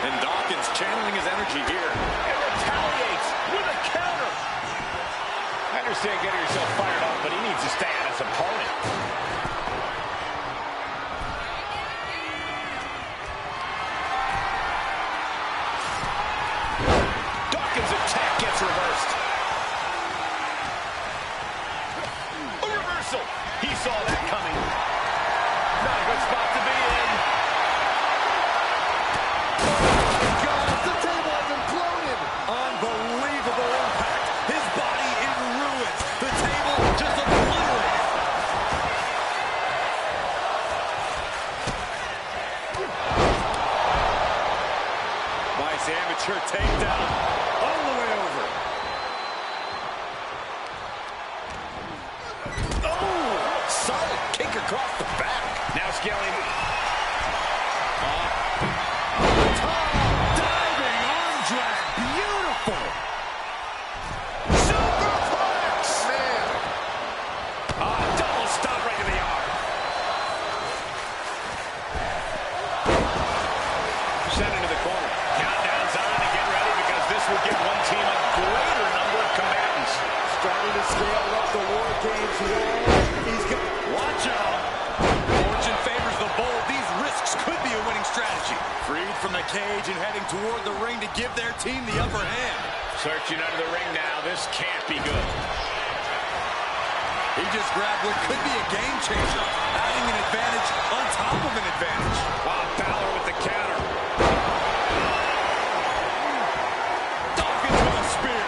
And Dawkins channeling his energy here. And retaliates with a counter. I understand getting yourself fired up, but he needs to stay on his opponent. Dawkins' attack gets reversed. A reversal. He saw that coming. Not a good spot to be in. God, the table has imploded. Unbelievable impact. His body in ruins. The table this wall. He's got... Watch out. Fortune favors the bold. These risks could be a winning strategy. Freed from the cage and heading toward the ring to give their team the upper hand. Searching under the ring now. This can't be good. He just grabbed what could be a game changer, adding an advantage on top of an advantage. Wow, Balor with the counter. Dawkins with a spear.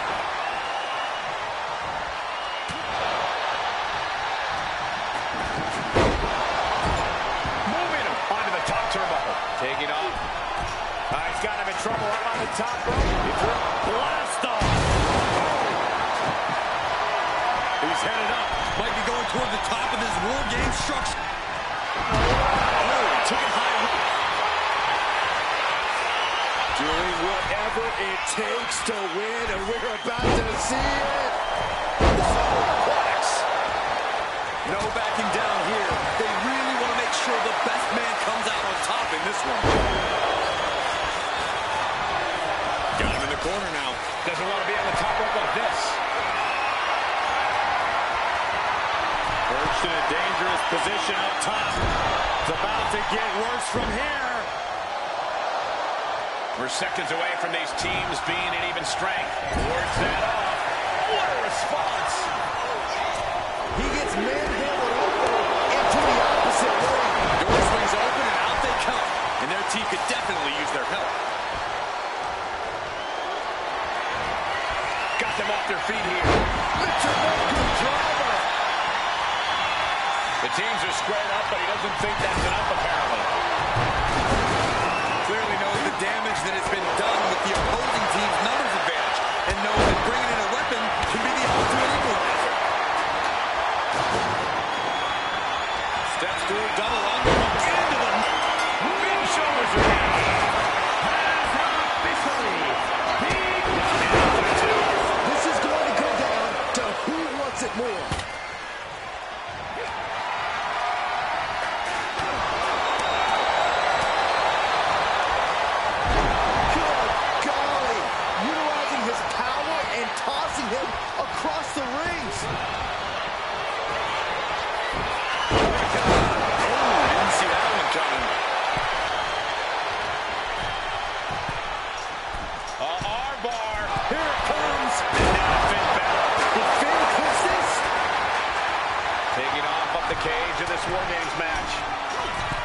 Moving him onto the top turnbuckle. Taking off. He's got him in trouble up on the top rope. He threw a blast off. He's headed up. Might be going toward the top of this War Game structure. Oh, took it high. Doing whatever it takes to win, and we're about to see it. Complex. No backing down here. They really want to make sure the best man comes out on top in this one. Got him in the corner now. Doesn't want to be on the top rope like this. Perched in a dangerous position up top. It's about to get worse from here. We're seconds away from these teams being at even strength. Words that off. What a response. He gets manhandled over into the opposite ring. Door swings open and out they come. And their team could definitely use their help. Got them off their feet here. Michinoku driver. The teams are squared up, but he doesn't think that's enough, apparently. Clearly knows the damage that has been done with the opposing team's numbers advantage, and knows that bringing in a weapon can be the ultimate equalizer. Steps through, double under, into the Big shoulders are down. This is going to go down to who wants it more. Across the rings. didn't see that one coming. Armbar. Here it comes. And now Finn Balor. Did Finn clips this? Taking off up the cage of this War Games match.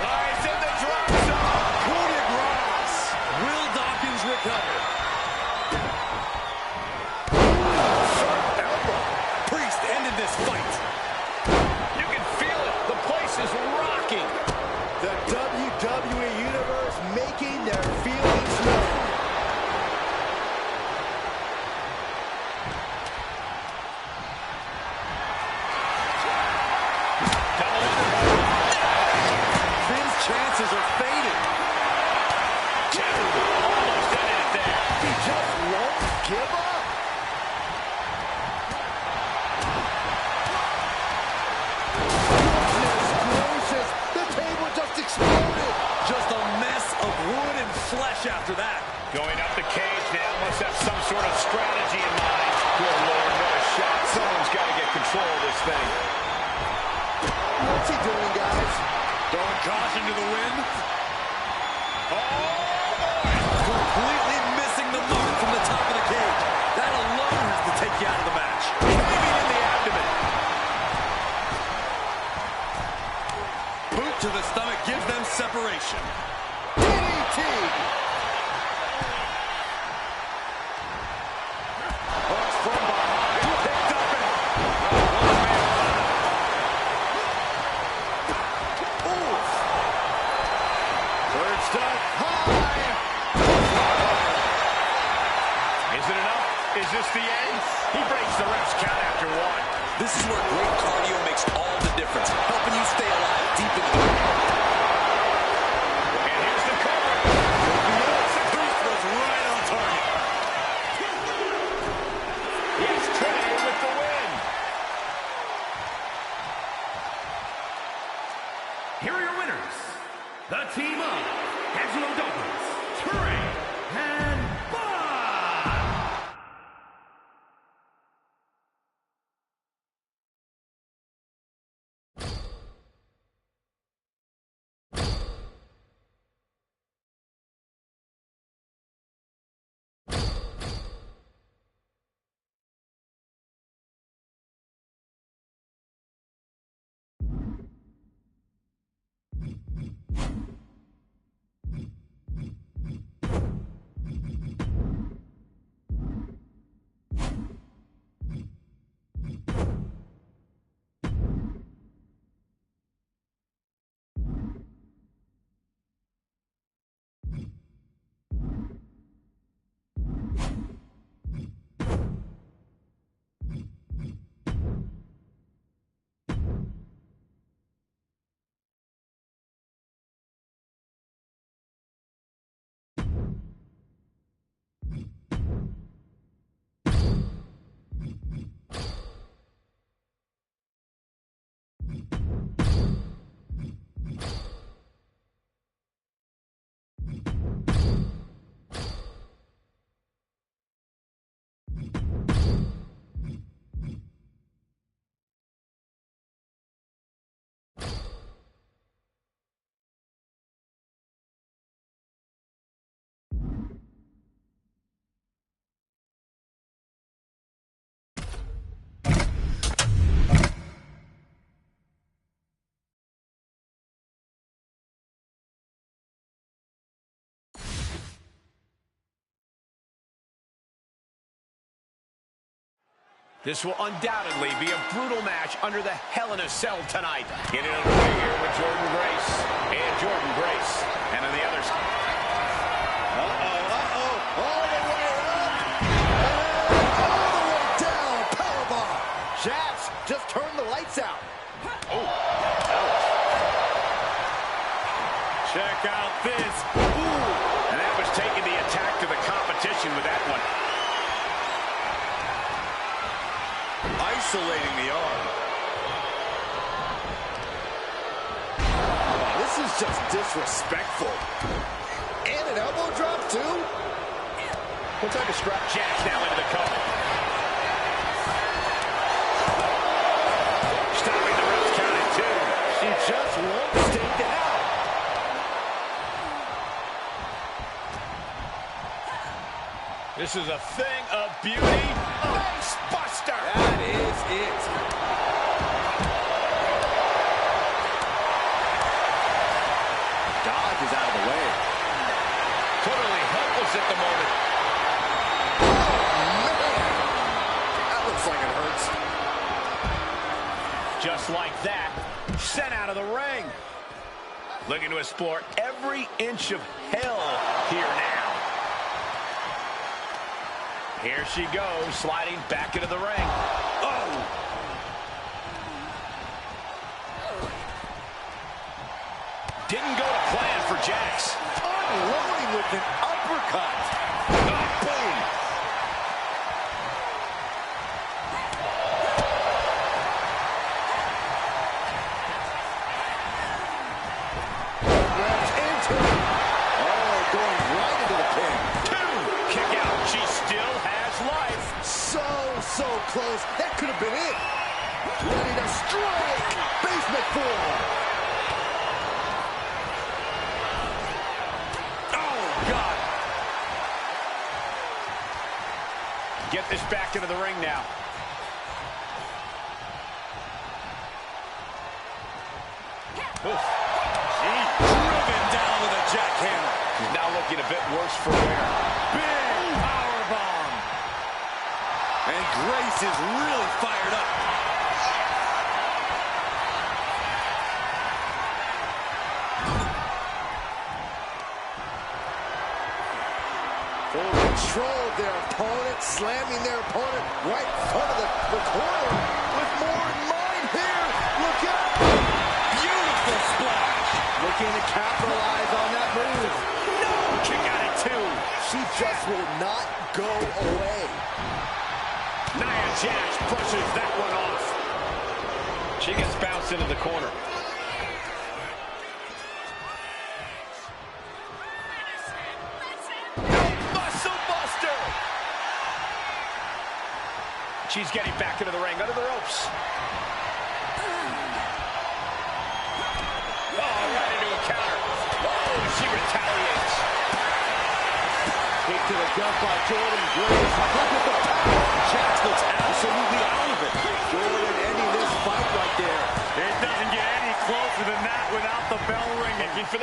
He's in the drop zone. Coup de grace. Will Dawkins recover? Priest ended this fight. You can feel it. The place is rocking. The WWE Universe making their feelings known. Finn's chances are fading. Almost ended it there. He just won't give up. After that. Going up the cage now, must have some sort of strategy in mind. Good Lord, what a shot. Someone's got to get control of this thing. What's he doing, guys? Throwing caution to the wind. Oh, boy. Completely missing the mark from the top of the cage. That alone has to take you out of the match. Aiming in the abdomen. Boot to the stomach gives them separation. DDT. Hooks from behind. Picked up and one man alive. Oof. Perched up high. Is it enough? Is this the end? He breaks the ref's count after one. This is where great cardio makes all the difference, helping you stay alive deep into the ring. And here's the cover. The Priest was right on target. He's credited with the win. Here are your winners. The team of Angelo Douglas, Trey, and This will undoubtedly be a brutal match under the Hell in a Cell tonight. Getting underway here with Jordan Grace. And Jordan Grace. And on the other side. All the way up. And all the way down. Powerbomb. Jax, just turn the lights out. Check out this. Ooh. And that was taking the attack to the competition with that one. Isolating the arm. Oh, this is just disrespectful. And an elbow drop, too? What type of strap? Jax now into the cover. Stopping the ref's count at 2. She just won't stay down. This is a thing of beauty. Face buster. That is it. Dodge is out of the way. Totally helpless at the moment. Oh, man. That looks like it hurts. Just like that, sent out of the ring. Looking to explore every inch of hell here now. Here she goes, sliding back into the ring. Oh! Didn't go to plan for Jax. Unloading with an uppercut. Oh, boom. Runs into it. Oh, going right into the pin. 2. Kick out. She still has life. So close. That could have been it. Ready to strike. Basement floor. Oh, God. Get this back into the ring now. Oof. Driven down with a jackhammer. She's now looking a bit worse for wear. Big powerbomb. And Grace is really fired up. Full control of their opponent, slamming their opponent right in front of the corner with more in mind here. Look out. Beautiful splash. Looking to capitalize on that move. No! Kick out at 2. She just will not go away. Nia Jax brushes that one off. She gets bounced into the corner. Muscle buster! She's getting back into the ring, under the ropes. Oh, right into a counter. Oh, she retaliates. Kick to the gut by Jordan Grace. Look at the power. Jax looks absolutely out of it. Jordan ending this fight right there. It doesn't get any closer than that without the bell ringing. Looking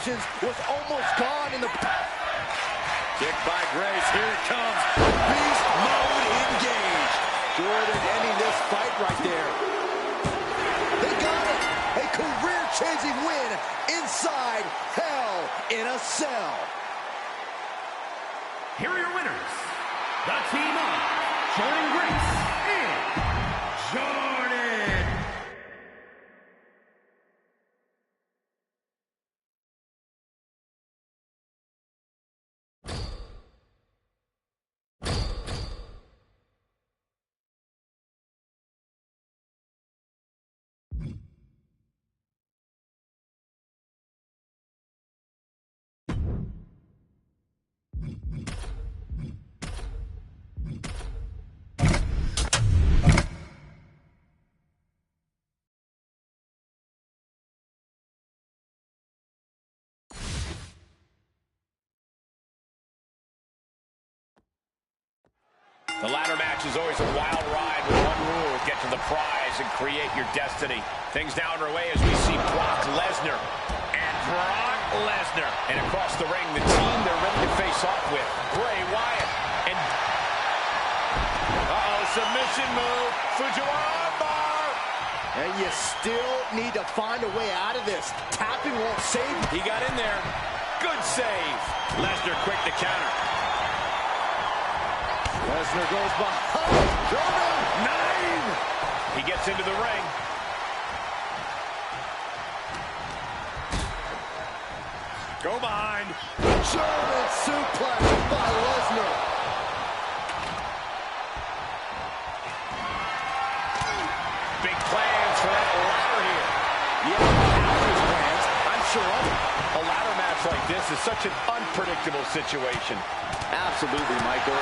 patience was almost gone in the... Kick by Grace, here it comes. Beast mode engaged. Jordan ending this fight right there. They got it. A career-changing win inside Hell in a Cell. Here are your winners. The team of Jordan Grace and Jordan. The ladder match is always a wild ride with one rule: get to the prize and create your destiny. Things now underway as we see Brock Lesnar and Brock Lesnar. And across the ring, the team they're ready to face off with, Bray Wyatt and... submission move. Fujiwara armbar. And you still need to find a way out of this. Tapping won't save you. He got in there. Good save. Lesnar quick to counter. Lesnar goes behind. Jordan, 9. He gets into the ring. Go behind. German suplex by Lesnar. Big plans for that ladder here. Yeah, his plans. I'm sure of it. A ladder match like this is such an unpredictable situation. Absolutely, Michael.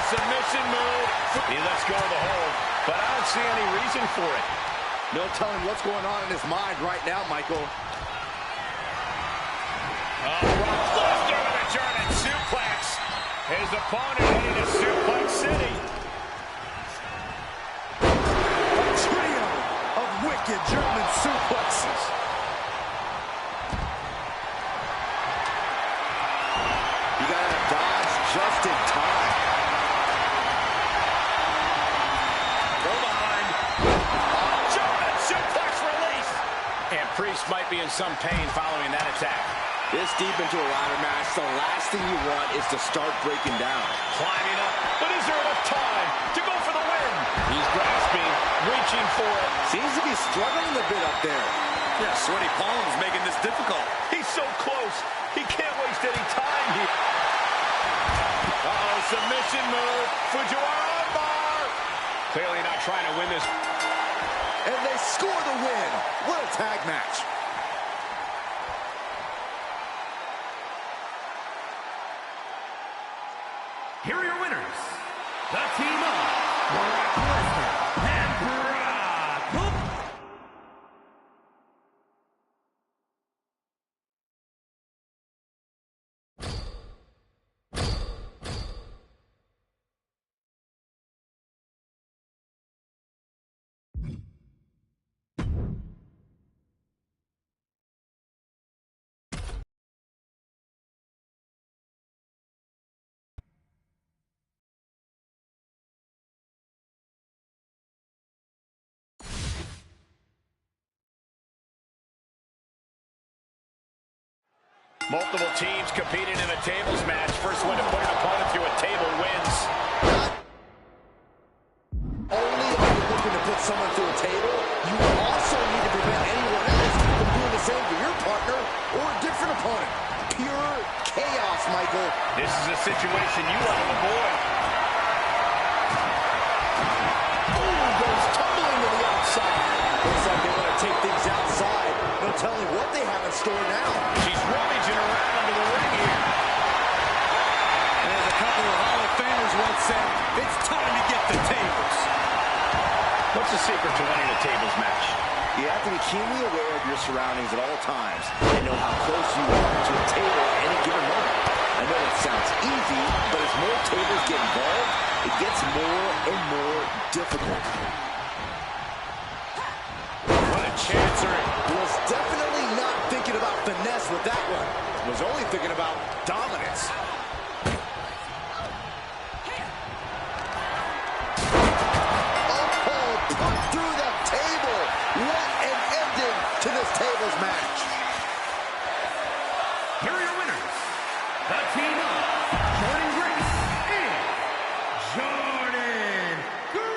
Submission move. He lets go of the hold, but I don't see any reason for it. No telling what's going on in his mind right now, Michael. Brock Lesnar with a German suplex. His opponent heading to Suplex City. A trio of wicked German suplexes. You gotta dodge just in time. Priest might be in some pain following that attack. This deep into a ladder match, the last thing you want is to start breaking down. Climbing up, but is there enough time to go for the win? He's grasping, reaching for it. Seems to be struggling a bit up there. Yeah, sweaty palms making this difficult. He's so close. He can't waste any time here. Submission move. Fujiwara armbar. Clearly not trying to win this. And they score the win. What a tag match. Here are your winners. The team of Brock Lesnar and Brock. Multiple teams competing in a tables match. First one to put an opponent through a table wins. Only if you're looking to put someone through a table, you also need to prevent anyone else from doing the same for your partner or a different opponent. Pure chaos, Michael. This is a situation you want to avoid. Ooh, goes tumbling to the outside. Looks like they want to take things outside. No telling what they have in store now. She's rummaging around under the ring here. And as a couple of Hall of Famers once said, it's time to get the tables. What's the secret to winning a tables match? You have to be keenly aware of your surroundings at all times and know how close you are to a table at any given moment. I know it sounds easy, but as more tables get involved, it gets more and more difficult. What a chancer. Was definitely not thinking miss with that one. Was only thinking about dominance. Oh, put through the table. What an ending to this tables match. Here are your winners, the team of Jordan Grace and Jordan Grace.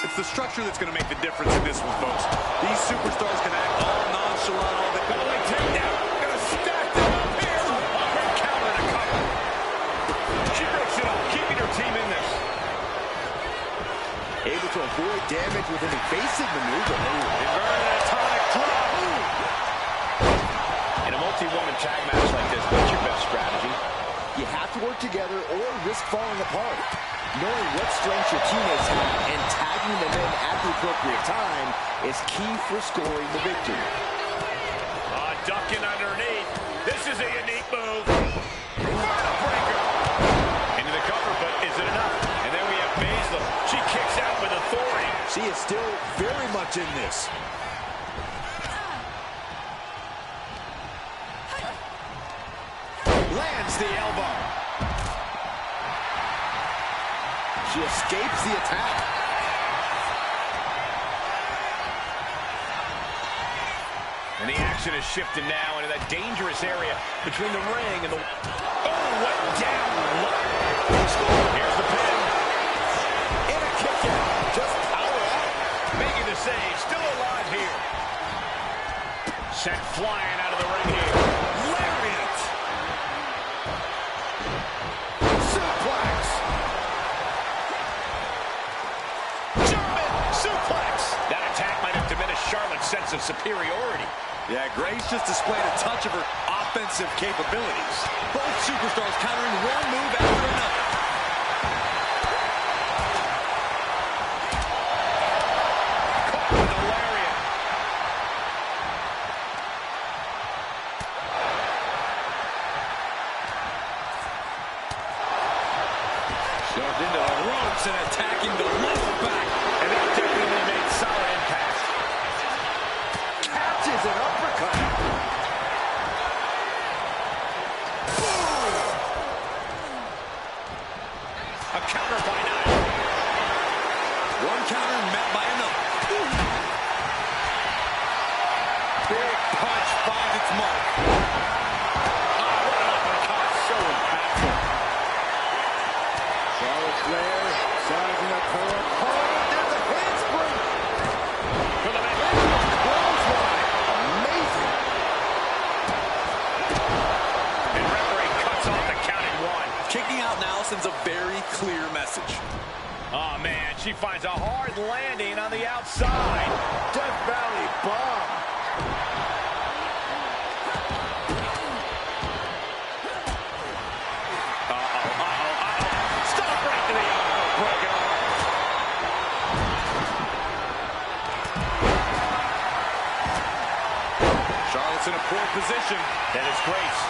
It's the structure that's going to make the difference in this one, folks. These superstars can act all nonchalant all day. Belly takedown. Gonna stack them up here. Great counter and a cover. She breaks it up, keeping her team in this. Able to avoid damage with an evasive maneuver. Inverted atomic drop. In a multi-woman tag match like this, what's your best strategy? You have to work together or risk falling apart. Knowing what strengths your teammates have and tagging them in at the appropriate time is key for scoring the victory. Ducking underneath. This is a unique move. Final breaker. Into the cover, but is it enough? And then we have Baszler. She kicks out with authority. She is still very much in this. Lands the elbow. She escapes the attack. And the action is shifted now into that dangerous area between the ring and the... Oh, what down low. Here's the pin. And a kick out. Just power out. Making the save. Still alive here. Sent flying out of the ring here. Lariat. Suplex. German suplex. That attack might have diminished Charlotte's sense of superiority. Yeah, Grace just displayed a touch of her offensive capabilities. Both superstars countering one move after another. Caught with a lariat. Shoved into the ropes and attacking the lower back. And that definitely made solid impact. Catches an uppercut. A counter by Nia. One counter met by another. Big punch finds its mark. Oh, what an uppercut. So impactful. Charlotte Flair sizing up her opponent. There's a handspring. For the man. Clothesline. Amazing. And referee cuts off the counting one. Kicking out now sends a very clear message. Oh, man, she finds a hard landing on the outside. Death Valley bomb. Stop right to the elbow. Broken arm. Charlotte's in a poor position. That is Grace.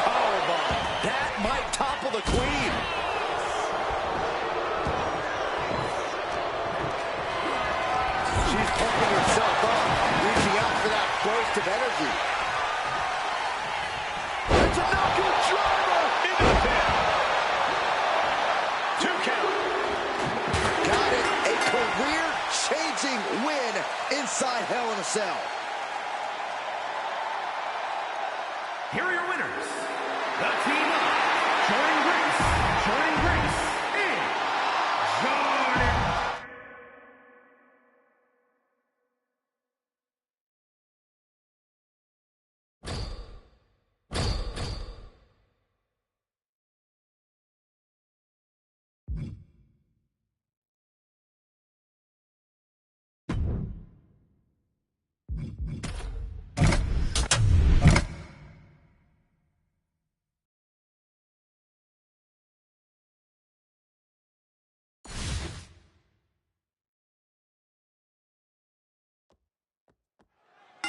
Powerbomb. That might topple the queen. She's pumping herself up, reaching out for that burst of energy. It's a knockout driver. Into the pin. 2 count. Got it. A career-changing win inside Hell in a Cell. Here are your winners, the team of Jordan Grace, Jordan Grace, and Jordan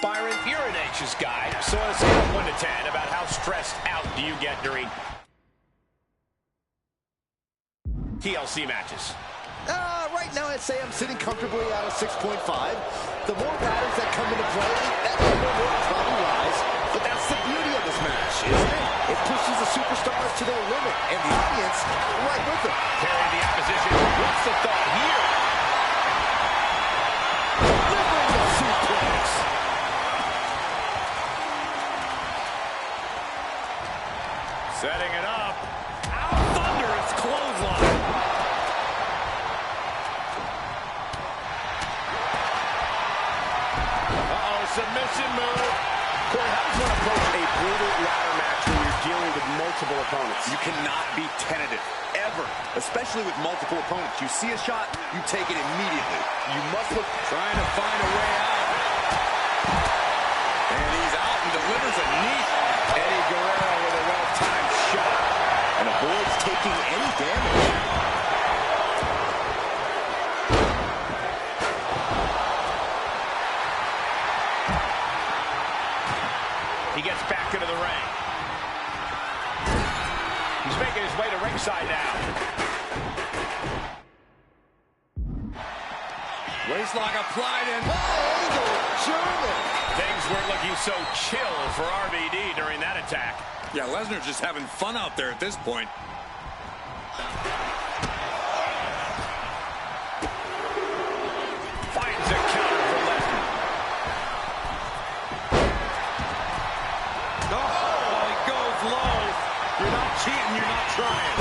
Byron, you're an anxious guy, so on a scale of 1 to 10, about how stressed out do you get during TLC matches? Right now, I'd say I'm sitting comfortably at a 6.5. The more batters that come into play, that number will probably rise. But that's the beauty of this match, isn't it? It pushes the superstars to their limit, and the audience right with them. Carrying the opposition. What's the thought here? Delivering the suplex. Setting it up. Thunderous clothesline. Submission move. Corey, how does one approach a brutal ladder match when you're dealing with multiple opponents? You cannot be tentative, ever, especially with multiple opponents. You see a shot, you take it immediately. You must look Trying to find a way out. and he's out and delivers a knee. Eddie Guerrero with a well-timed shot. And avoids taking any damage. He gets back into the ring. He's making his way to ringside now. Waistlock applied and German. Things weren't looking so chill for RVD during that attack. yeah, Lesnar's just having fun out there at this point. Finds a counter for Lesnar. Oh, he goes low. You're not cheating, you're not trying.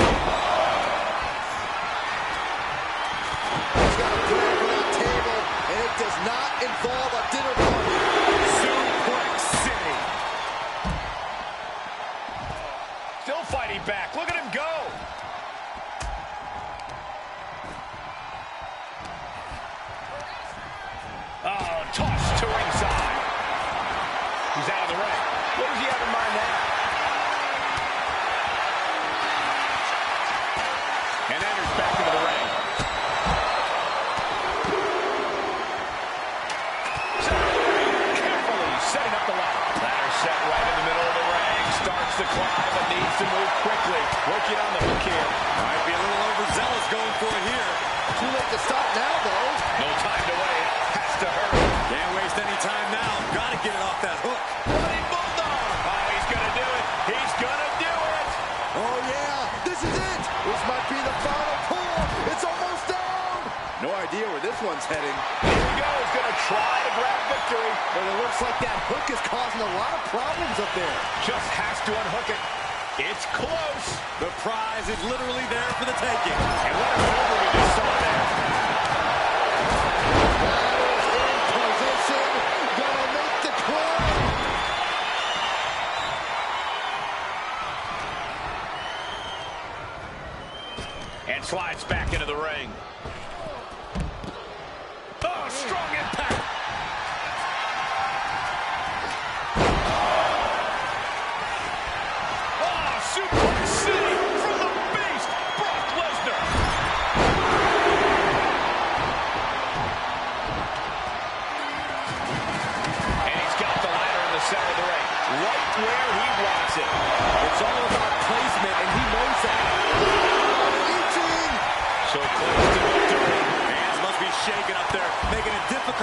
He's got a plan for that table, and it does not involve a dinner party. Suplex City. Still fighting back. Look at him go. Oh, tossed to ringside. He's out of the ring. What does he have in mind now? And enters back into the ring. Carefully setting up the ladder. Ladder set right in the middle of the ring. Starts to climb, but needs to move quickly. Working on the hook here. Might be a little overzealous going for it here. Too late to stop now, though. No time to wait. Has to hurry. Can't waste any time now. Got to get it off that hook. Running bulldog. Oh, he's going to do it. He's going to do it. Oh, yeah. This is it. This might be the final pull. It's almost down. No idea where this one's heading. Here he goes. Going to try to grab victory. But it looks like that hook is causing a lot of problems up there. Just has to unhook it. It's close. The prize is literally there for the taking. And what a maneuver we just saw there. Battles in position. Gonna make the climb. And slides back into the ring. Oh, strong impact. Oh, Suplex City from the beast, Brock Lesnar. And he's got the ladder in the center of the ring, right where he wants it. It's all about placement, and he knows that. So close to victory. Hands must be shaking up there, making it difficult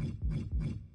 Fight!